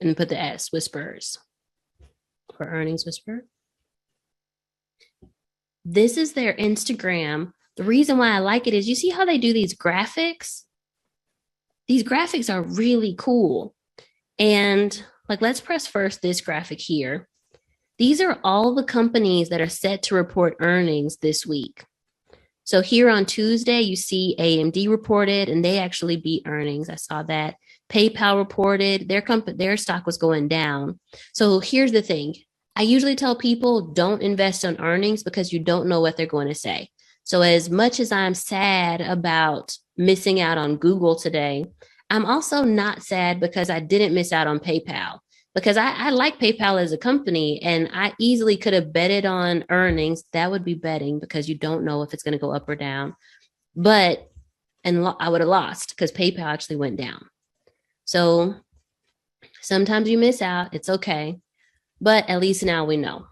and put the S, Whispers, for Earnings Whisper. This is their Instagram. The reason why I like it is, you see how they do these graphics? These graphics are really cool. And like, let's press first this graphic here. These are all the companies that are set to report earnings this week. So here on Tuesday, you see AMD reported, and they actually beat earnings. I saw that. PayPal reported, their stock was going down. So here's the thing. I usually tell people, don't invest on earnings, because you don't know what they're going to say. So as much as I'm sad about missing out on Google today, I'm also not sad because I didn't miss out on PayPal, because I like PayPal as a company, and I easily could have betted on earnings. That would be betting, because you don't know if it's going to go up or down. But I would have lost, because PayPal actually went down. So sometimes you miss out. It's okay. but at least now we know.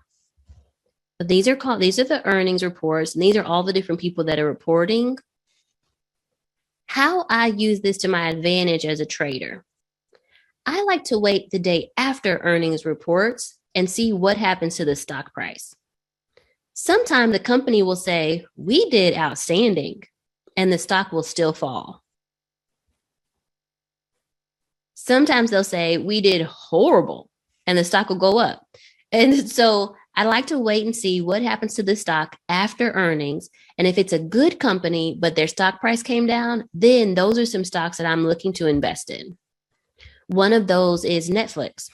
But these are the earnings reports, and these are all the different people that are reporting. How I use this to my advantage as a trader. I like to wait the day after earnings reports and see what happens to the stock price. Sometimes the company will say, we did outstanding, and the stock will still fall. Sometimes they'll say, we did horrible, and the stock will go up. And so I like to wait and see what happens to the stock after earnings. And if it's a good company, but their stock price came down, then those are some stocks that I'm looking to invest in. One of those is Netflix.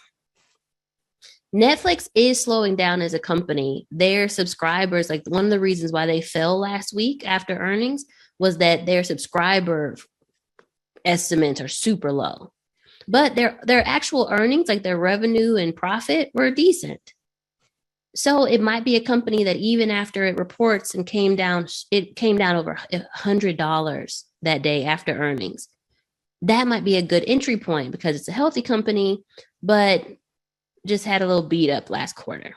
Netflix is slowing down as a company. Their subscribers, like one of the reasons why they fell last week after earnings was that their subscriber estimates are super low. But their actual earnings, like their revenue and profit, were decent. So it might be a company that even after it reports and came down over $100 that day after earnings. That might be a good entry point because it's a healthy company, but just had a little beat up last quarter.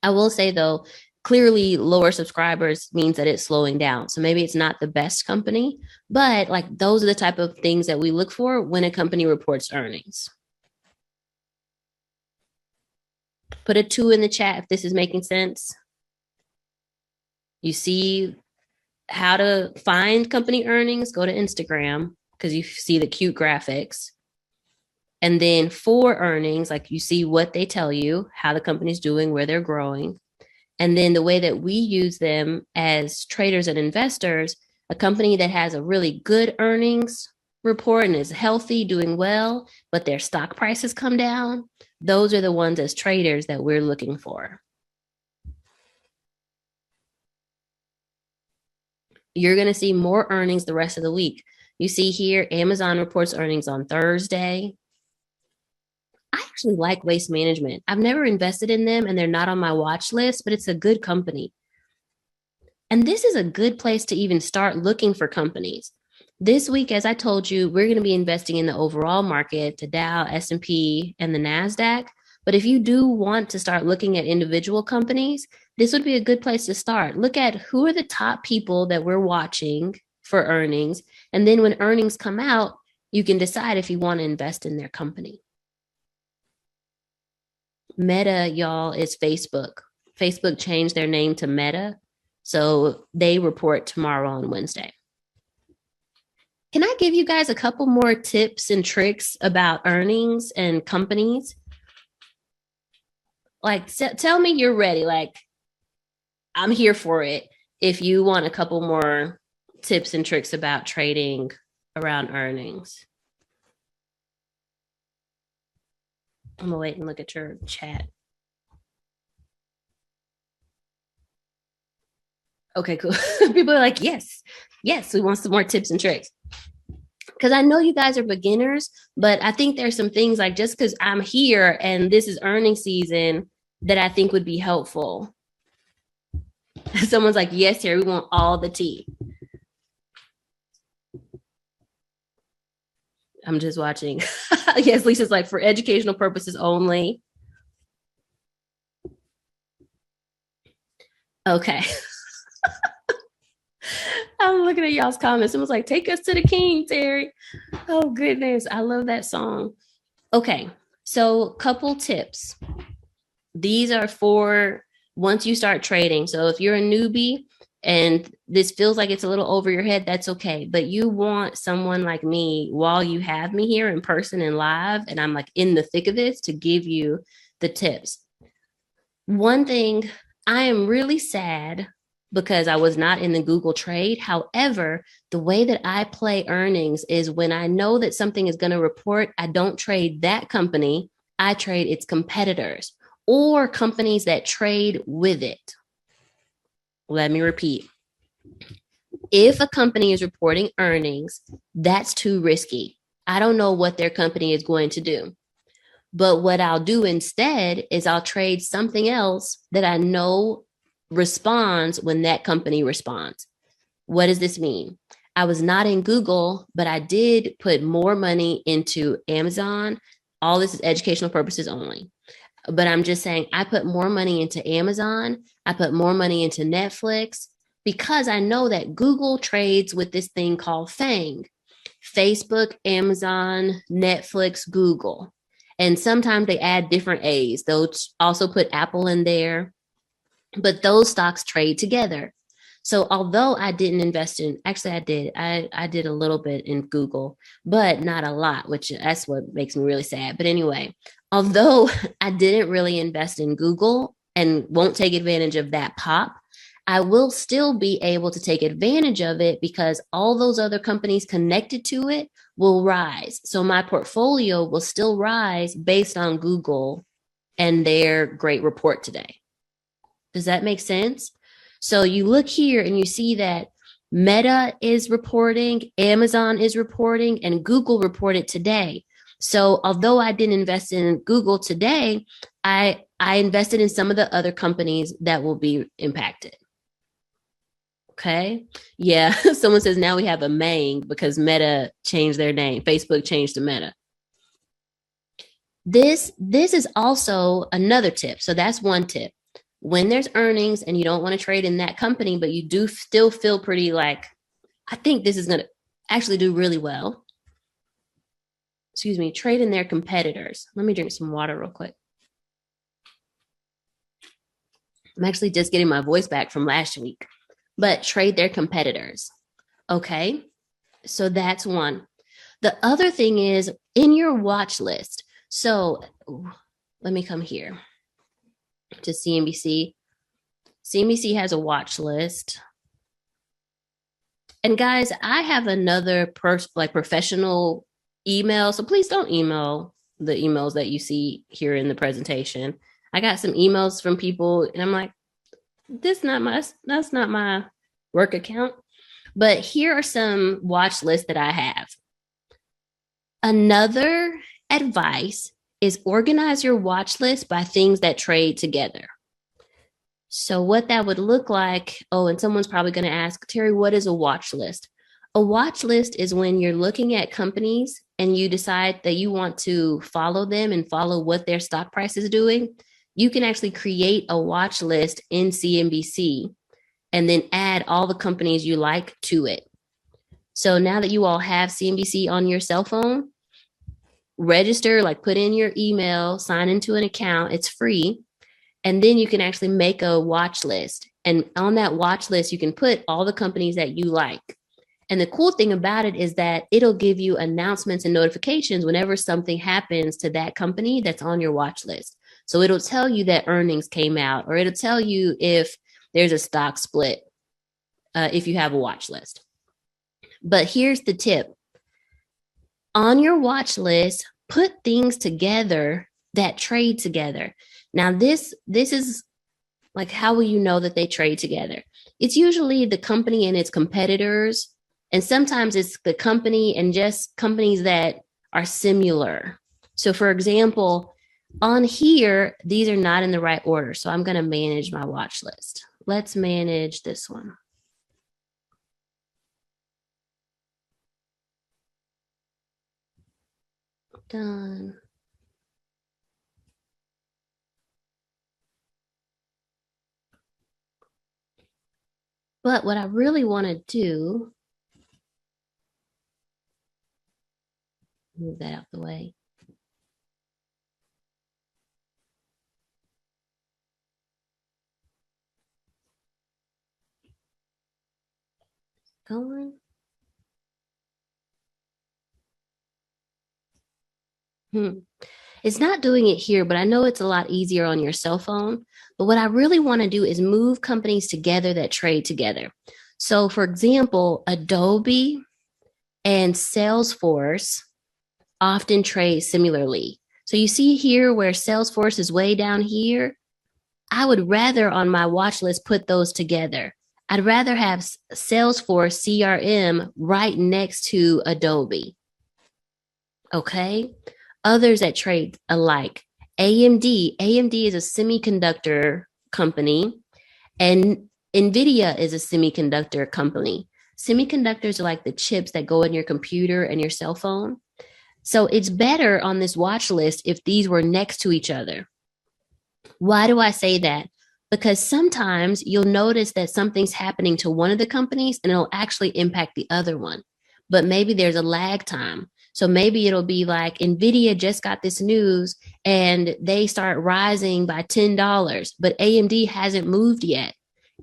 I will say though, clearly lower subscribers means that it's slowing down. So maybe it's not the best company, but like those are the type of things that we look for when a company reports earnings. Put a 2 in the chat if this is making sense. You see how to find company earnings, go to Instagram because you see the cute graphics. And then for earnings, like you see what they tell you, how the company's doing, where they're growing. And then the way that we use them as traders and investors, a company that has a really good earnings report and is healthy, doing well, but their stock prices come down, those are the ones as traders that we're looking for. You're going to see more earnings the rest of the week. You see here, Amazon reports earnings on Thursday. I actually like Waste Management. I've never invested in them and they're not on my watch list, but it's a good company. And this is a good place to even start looking for companies. This week, as I told you, we're going to be investing in the overall market, the Dow, S&P, and the NASDAQ. But if you do want to start looking at individual companies, this would be a good place to start. Look at who are the top people that we're watching for earnings. And then when earnings come out, you can decide if you want to invest in their company. Meta, y'all, is Facebook. Facebook changed their name to Meta. So they report tomorrow on Wednesday. Can I give you guys a couple more tips and tricks about earnings and companies? Like, tell me you're ready. Like, I'm here for it. If you want a couple more tips and tricks about trading around earnings. I'm gonna wait and look at your chat. Okay, cool. People are like, yes, we want some more tips and tricks. Because I know you guys are beginners, but I think there's some things like just because I'm here and this is earnings season that I think would be helpful. Someone's like, yes, Terry, we want all the tea. I'm just watching. Yes, Lisa's like, for educational purposes only. Okay. I'm looking at y'all's comments. Someone's like, take us to the king, Terry. Oh, goodness. I love that song. Okay. So couple tips. These are for once you start trading. So if you're a newbie and this feels like it's a little over your head, that's okay. But you want someone like me while you have me here in person and live, and I'm like in the thick of this to give you the tips. One thing, I am really sad because I was not in the Google trade. However, the way that I play earnings is when I know that something is going to report, I don't trade that company. I trade its competitors or companies that trade with it. Let me repeat. If a company is reporting earnings, that's too risky. I don't know what their company is going to do. But what I'll do instead is I'll trade something else that I know responds when that company responds. What does this mean? I was not in Google, but I did put more money into Amazon. All this is educational purposes only. But I'm just saying, I put more money into Amazon. I put more money into Netflix because I know that Google trades with this thing called FANG: Facebook, Amazon, Netflix, Google. And sometimes they add different A's. They'll also put Apple in there, but those stocks trade together. So although I didn't invest in, actually I did. I did a little bit in Google, but not a lot, which that's what makes me really sad. But anyway, although I didn't really invest in Google and won't take advantage of that pop, I will still be able to take advantage of it because all those other companies connected to it will rise. So my portfolio will still rise based on Google and their great report today. Does that make sense? So you look here and you see that Meta is reporting, Amazon is reporting, and Google reported today. So although I didn't invest in Google today, I invested in some of the other companies that will be impacted. Okay. Yeah. Someone says now we have a Mang because Meta changed their name. Facebook changed to Meta. This is also another tip. So that's one tip. When there's earnings and you don't want to trade in that company, but you do still feel pretty like, I think this is going to actually do really well. Excuse me, trade in their competitors. Let me drink some water real quick. I'm actually just getting my voice back from last week, but trade their competitors. Okay, so that's one. The other thing is in your watch list. So let me come here to CNBC. CNBC has a watch list. And guys, I have another professional email. So please don't email the emails that you see here in the presentation. I got some emails from people and I'm like, that's not my work account. But here are some watch lists that I have. Another advice is organize your watch list by things that trade together. So what that would look like, and someone's probably going to ask, Terry, what is a watch list? A watch list is when you're looking at companies and you decide that you want to follow them and follow what their stock price is doing. You can actually create a watch list in CNBC and then add all the companies you like to it. So now that you all have CNBC on your cell phone, register, like put in your email, sign into an account, it's free. And then you can actually make a watch list. And on that watch list, you can put all the companies that you like. And the cool thing about it is that it'll give you announcements and notifications whenever something happens to that company that's on your watch list. So it'll tell you that earnings came out, or it'll tell you if there's a stock split, if you have a watch list. But here's the tip. On your watch list, put things together that trade together. Now, this is like, how will you know that they trade together? It's usually the company and its competitors. And sometimes it's the company and just companies that are similar. So for example, on here, these are not in the right order. So I'm going to manage my watch list. Let's manage this one. Done. But what I really want to do, move that out the way. Going. It's not doing it here, but I know it's a lot easier on your cell phone. But what I really want to do is move companies together that trade together. So for example, Adobe and Salesforce often trade similarly. So you see here where Salesforce is way down here. I would rather on my watch list put those together. I'd rather have Salesforce CRM right next to Adobe. Okay. Others that trade alike. AMD is a semiconductor company, and NVIDIA is a semiconductor company. Semiconductors are like the chips that go in your computer and your cell phone. So it's better on this watch list if these were next to each other. Why do I say that? Because sometimes you'll notice that something's happening to one of the companies and it'll actually impact the other one. But maybe there's a lag time. So maybe it'll be like Nvidia just got this news and they start rising by $10, but AMD hasn't moved yet.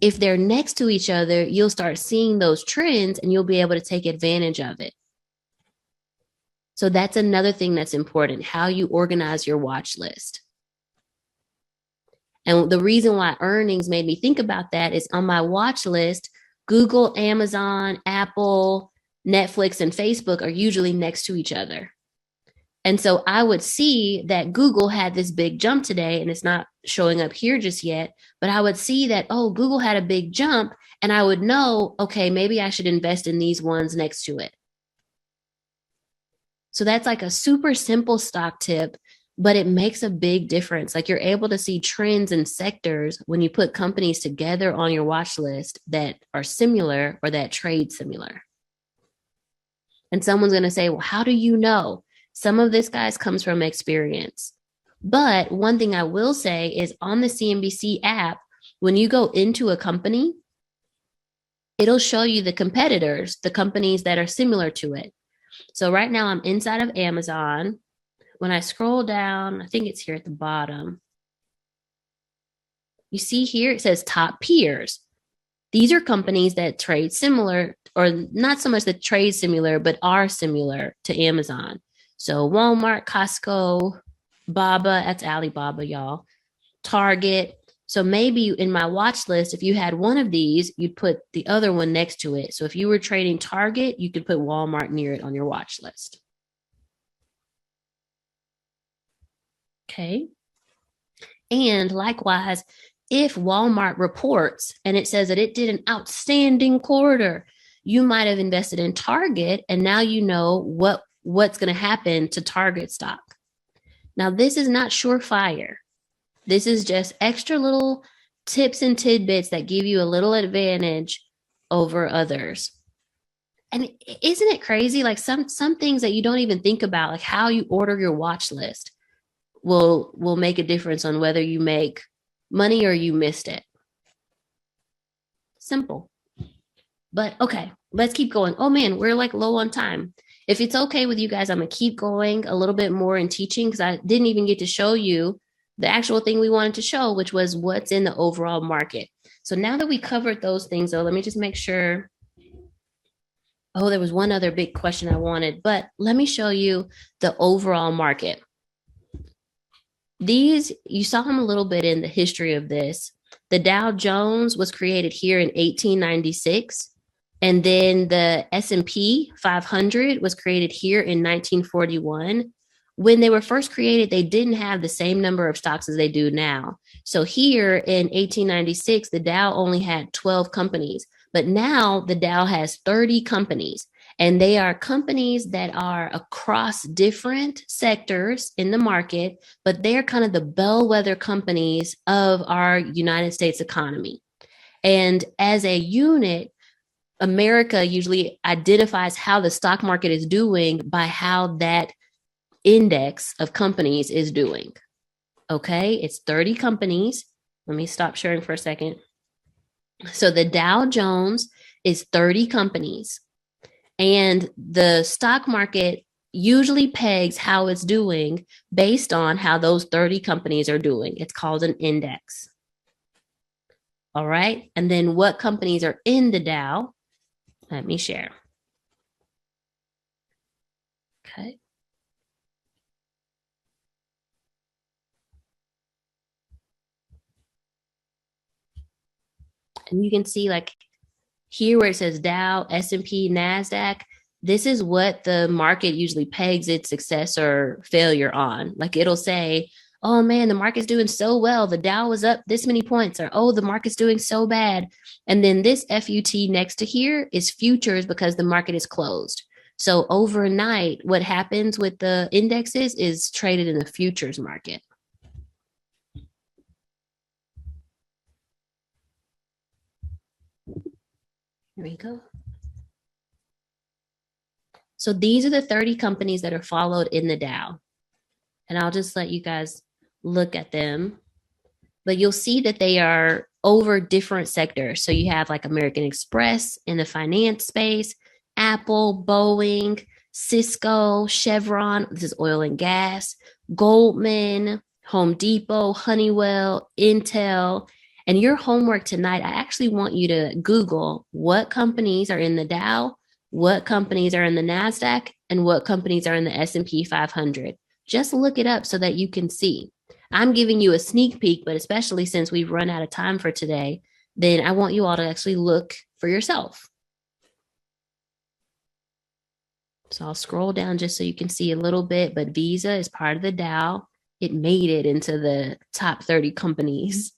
If they're next to each other, you'll start seeing those trends and you'll be able to take advantage of it. So that's another thing that's important, how you organize your watch list. And the reason why earnings made me think about that is on my watch list, Google, Amazon, Apple, Netflix, and Facebook are usually next to each other. And so I would see that Google had this big jump today, and it's not showing up here just yet, but I would see that, oh, Google had a big jump, and I would know, okay, maybe I should invest in these ones next to it. So that's like a super simple stock tip, but it makes a big difference. Like you're able to see trends in sectors when you put companies together on your watch list that are similar or that trade similar. And someone's going to say, well, how do you know? Some of this, guys, comes from experience. But one thing I will say is on the CNBC app, when you go into a company, it'll show you the competitors, the companies that are similar to it. So right now I'm inside of Amazon. When I scroll down, I think it's here at the bottom. You see here, it says top peers. These are companies that trade similar, or not so much that trade similar, but are similar to Amazon. So Walmart, Costco, Baba, that's Alibaba, y'all. Target. So maybe in my watch list, if you had one of these, you'd put the other one next to it. So if you were trading Target, you could put Walmart near it on your watch list. Okay. And likewise, if Walmart reports and it says that it did an outstanding quarter, you might have invested in Target and now you know what's going to happen to Target stock. Now, this is not surefire. This is just extra little tips and tidbits that give you a little advantage over others. And isn't it crazy? Like some things that you don't even think about, like how you order your watch list will make a difference on whether you make money or you missed it. Simple. But okay, let's keep going. Oh man, we're like low on time. If it's okay with you guys, I'm going to keep going a little bit more in teaching because I didn't even get to show you the actual thing we wanted to show, which was what's in the overall market. So now that we covered those things, though, let me just make sure. Oh, there was one other big question I wanted, but let me show you the overall market. These, you saw them a little bit in the history of this. The Dow Jones was created here in 1896. And then the S&P 500 was created here in 1941. When they were first created, they didn't have the same number of stocks as they do now. So here in 1896, the Dow only had 12 companies, but now the Dow has 30 companies. And they are companies that are across different sectors in the market, but they're kind of the bellwether companies of our United States economy. And as a unit, America usually identifies how the stock market is doing by how that index of companies is doing. Okay, it's 30 companies. Let me stop sharing for a second. So the Dow Jones is 30 companies. And the stock market usually pegs how it's doing based on how those 30 companies are doing. It's called an index. All right. And then what companies are in the Dow? Let me share. Okay. And you can see like here where it says Dow, S&P, NASDAQ, this is what the market usually pegs its success or failure on. Like it'll say, oh man, the market's doing so well. The Dow was up this many points, or oh, the market's doing so bad. And then this FUT next to here is futures because the market is closed. So overnight, what happens with the indexes is traded in the futures market. Here we go. So these are the 30 companies that are followed in the Dow. And I'll just let you guys look at them. but you'll see that they are over different sectors. So you have like American Express in the finance space, Apple, Boeing, Cisco, Chevron, this is oil and gas, Goldman, Home Depot, Honeywell, Intel. And your homework tonight, I actually want you to Google what companies are in the Dow, what companies are in the NASDAQ, and what companies are in the S&P 500. Just look it up so that you can see. I'm giving you a sneak peek, but especially since we've run out of time for today, then I want you all to actually look for yourself. So I'll scroll down just so you can see a little bit, but Visa is part of the Dow. It made it into the top 30 companies.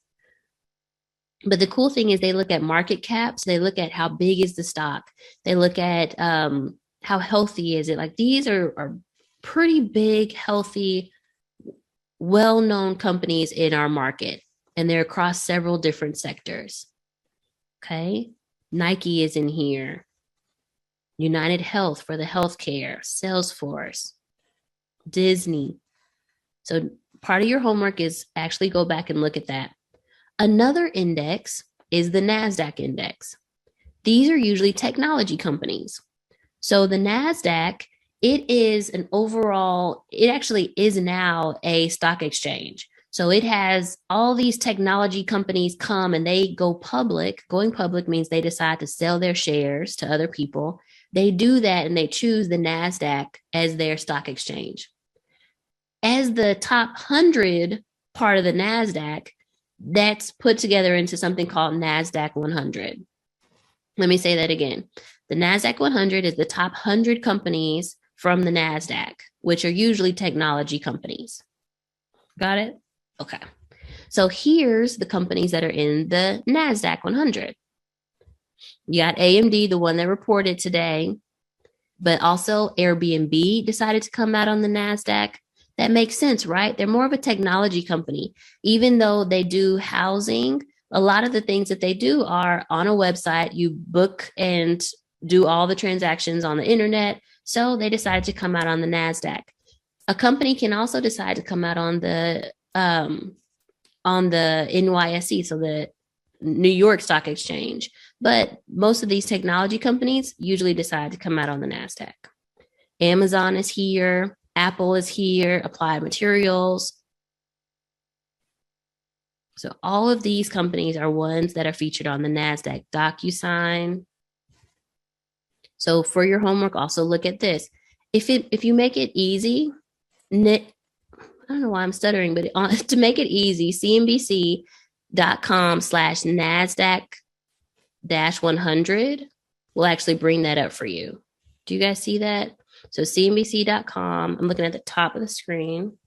But the cool thing is they look at market caps. They look at how big is the stock. They look at how healthy is it. Like these are pretty big, healthy, well-known companies in our market, and they're across several different sectors. Okay. Nike is in here. United Health for the healthcare, Salesforce, Disney. So part of your homework is actually go back and look at that. Another index is the NASDAQ index. These are usually technology companies. So the NASDAQ, it is an overall, it actually is now a stock exchange. So it has all these technology companies come and they go public. Going public means they decide to sell their shares to other people. They do that and they choose the NASDAQ as their stock exchange. As the top 100 part of the NASDAQ, that's put together into something called NASDAQ 100. Let me say that again. The NASDAQ 100 is the top 100 companies from the NASDAQ, which are usually technology companies. Got it? Okay. So here's the companies that are in the NASDAQ 100. You got AMD, the one that reported today, but also Airbnb decided to come out on the NASDAQ. That makes sense, right? They're more of a technology company. Even though they do housing, a lot of the things that they do are on a website. You book and do all the transactions on the internet. So they decided to come out on the NASDAQ. A company can also decide to come out on the NYSE, so the New York Stock Exchange. But most of these technology companies usually decide to come out on the NASDAQ. Amazon is here. Apple is here. Applied Materials. So all of these companies are ones that are featured on the NASDAQ. DocuSign. So for your homework, also look at this. If you make it easy, I don't know why I'm stuttering, but to make it easy, CNBC.com/NASDAQ-100 will actually bring that up for you. Do you guys see that? So CNBC.com, I'm looking at the top of the screen,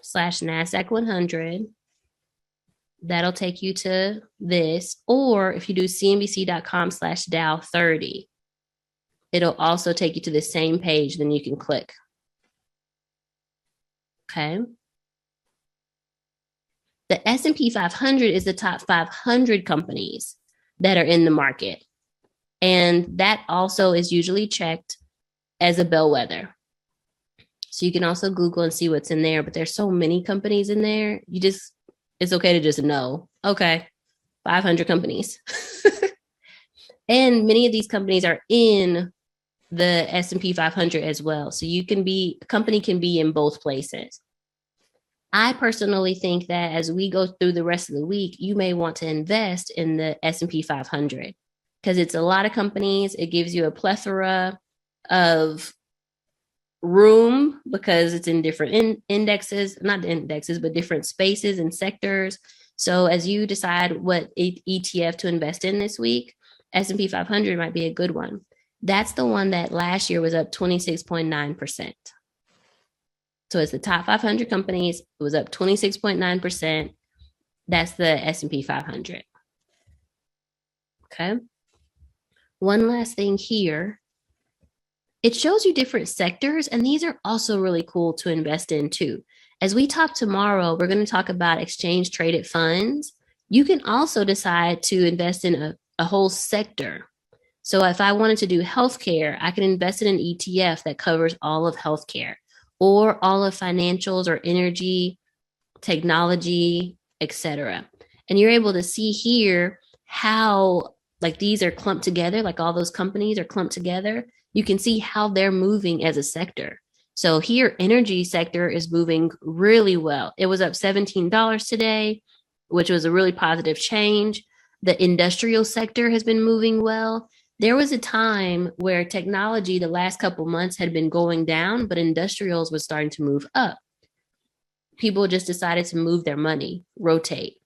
/NASDAQ-100. That'll take you to this. Or if you do CNBC.com/Dow30, it'll also take you to the same page. Then you can click. Okay. The S&P 500 is the top 500 companies that are in the market. And that also is usually checked as a bellwether. So you can also Google and see what's in there, but there's so many companies in there. It's okay to just know, okay, 500 companies. And many of these companies are in the S&P 500 as well. So a company can be in both places. I personally think that as we go through the rest of the week, you may want to invest in the S&P 500 because it's a lot of companies. It gives you a plethora of room because it's in different indexes, not indexes, but different spaces and sectors. So as you decide what ETF to invest in this week, S&P 500 might be a good one. That's the one that last year was up 26.9%. So it's the top 500 companies. It was up 26.9%. That's the S&P 500. Okay. One last thing here. It shows you different sectors, and these are also really cool to invest in too. As we talk tomorrow, we're going to talk about exchange traded funds. You can also decide to invest in a whole sector. So if I wanted to do healthcare, I can invest in an ETF that covers all of healthcare. or all of financials or energy, technology, etc. And you're able to see here how like these are clumped together, like all those companies are clumped together. You can see how they're moving as a sector. So here, energy sector is moving really well. It was up $17 today, which was a really positive change. The industrial sector has been moving well. There was a time where technology the last couple months had been going down, but industrials was starting to move up. People just decided to move their money, rotate.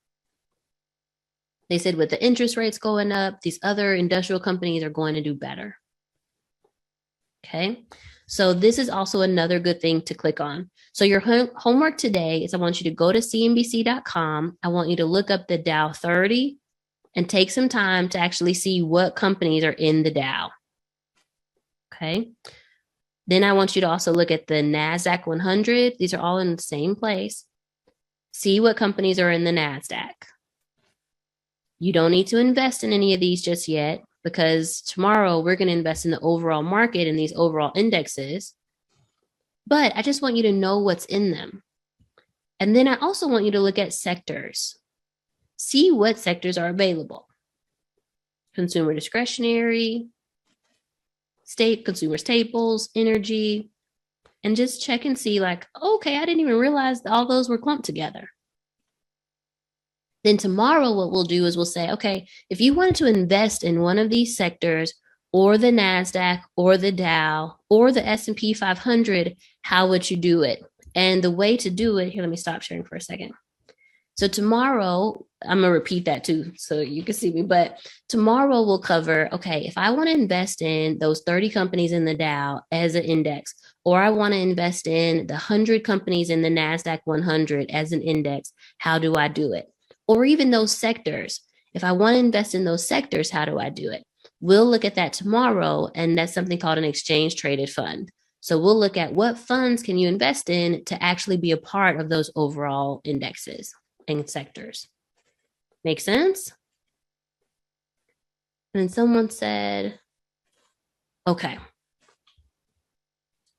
They said with the interest rates going up, these other industrial companies are going to do better. Okay, so this is also another good thing to click on. So your homework today is I want you to go to cnbc.com. I want you to look up the Dow 30 and take some time to actually see what companies are in the Dow. Okay. Then I want you to also look at the NASDAQ 100. These are all in the same place. See what companies are in the NASDAQ. You don't need to invest in any of these just yet because tomorrow we're going to invest in the overall market and these overall indexes. But I just want you to know what's in them. And then I also want you to look at sectors. See what sectors are available. Consumer discretionary, consumer staples, energy, and just check and see like, okay, I didn't even realize all those were clumped together. Then tomorrow what we'll do is we'll say, okay, if you wanted to invest in one of these sectors or the NASDAQ or the Dow or the S&P 500, how would you do it? And the way to do it, here, let me stop sharing for a second. So tomorrow, I'm going to repeat that too, so you can see me. But tomorrow we'll cover, okay, if I want to invest in those 30 companies in the Dow as an index, or I want to invest in the 100 companies in the NASDAQ 100 as an index, how do I do it? Or even those sectors. If I want to invest in those sectors, how do I do it? We'll look at that tomorrow, and that's something called an exchange traded fund. So we'll look at what funds can you invest in to actually be a part of those overall indexes and sectors. Make sense? And someone said, okay.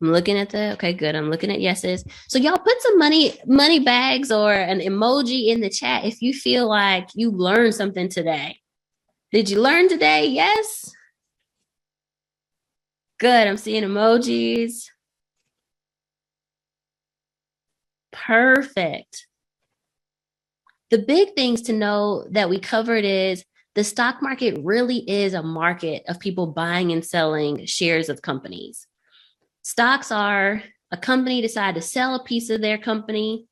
I'm looking at okay, good. I'm looking at yeses. So y'all put some money bags or an emoji in the chat if you feel like you learned something today. Did you learn today? Yes? Good. I'm seeing emojis. Perfect. The big things to know that we covered is the stock market really is a market of people buying and selling shares of companies. Stocks are a company decided to sell a piece of their company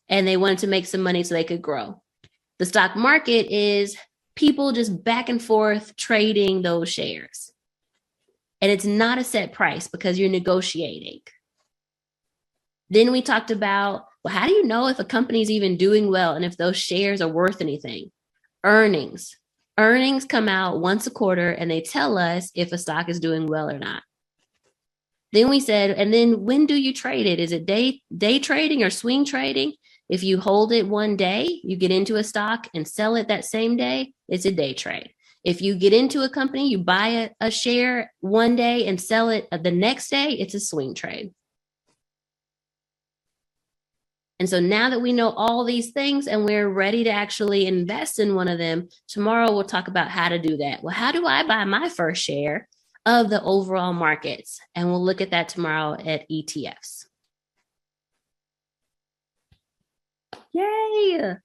and they wanted to make some money so they could grow. The stock market is people just back and forth trading those shares. And it's not a set price because you're negotiating. Then we talked about, well, how do you know if a company is even doing well and if those shares are worth anything? Earnings. Earnings come out once a quarter and they tell us if a stock is doing well or not. Then we said, and then when do you trade it? Is it day trading or swing trading? If you hold it one day, you get into a stock and sell it that same day, it's a day trade. If you get into a company, you buy a share one day and sell it the next day, it's a swing trade. And so now that we know all these things and we're ready to actually invest in one of them, tomorrow we'll talk about how to do that. Well, how do I buy my first share of the overall markets? And we'll look at that tomorrow at ETFs. Yay!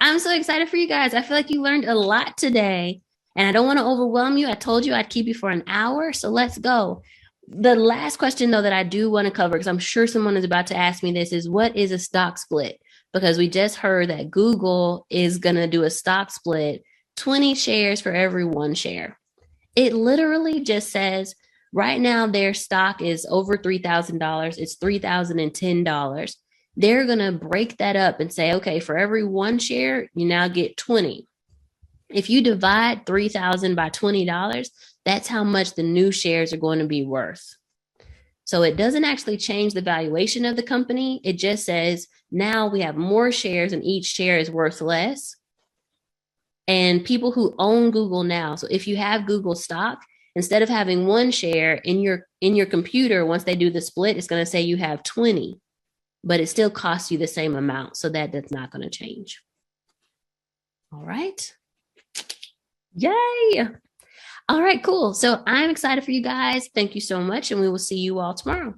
I'm so excited for you guys. I feel like you learned a lot today and I don't want to overwhelm you. I told you I'd keep you for an hour, so let's go. The last question though that I do want to cover, because I'm sure someone is about to ask me this, is what is a stock split? Because we just heard that Google is going to do a stock split, 20 shares for every one share. It literally just says right now their stock is over $3,000. It's $3,010. They're going to break that up and say, okay, for every one share, you now get 20. If you divide 3,000 by $20, that's how much the new shares are going to be worth. So it doesn't actually change the valuation of the company. It just says now we have more shares and each share is worth less. And people who own Google now, so if you have Google stock Instead of having one share in your computer, once they do the split, it's going to say you have 20, but it still costs you the same amount. So that's not going to change. All right. Yay. All right, cool. So I'm excited for you guys. Thank you so much. And we will see you all tomorrow.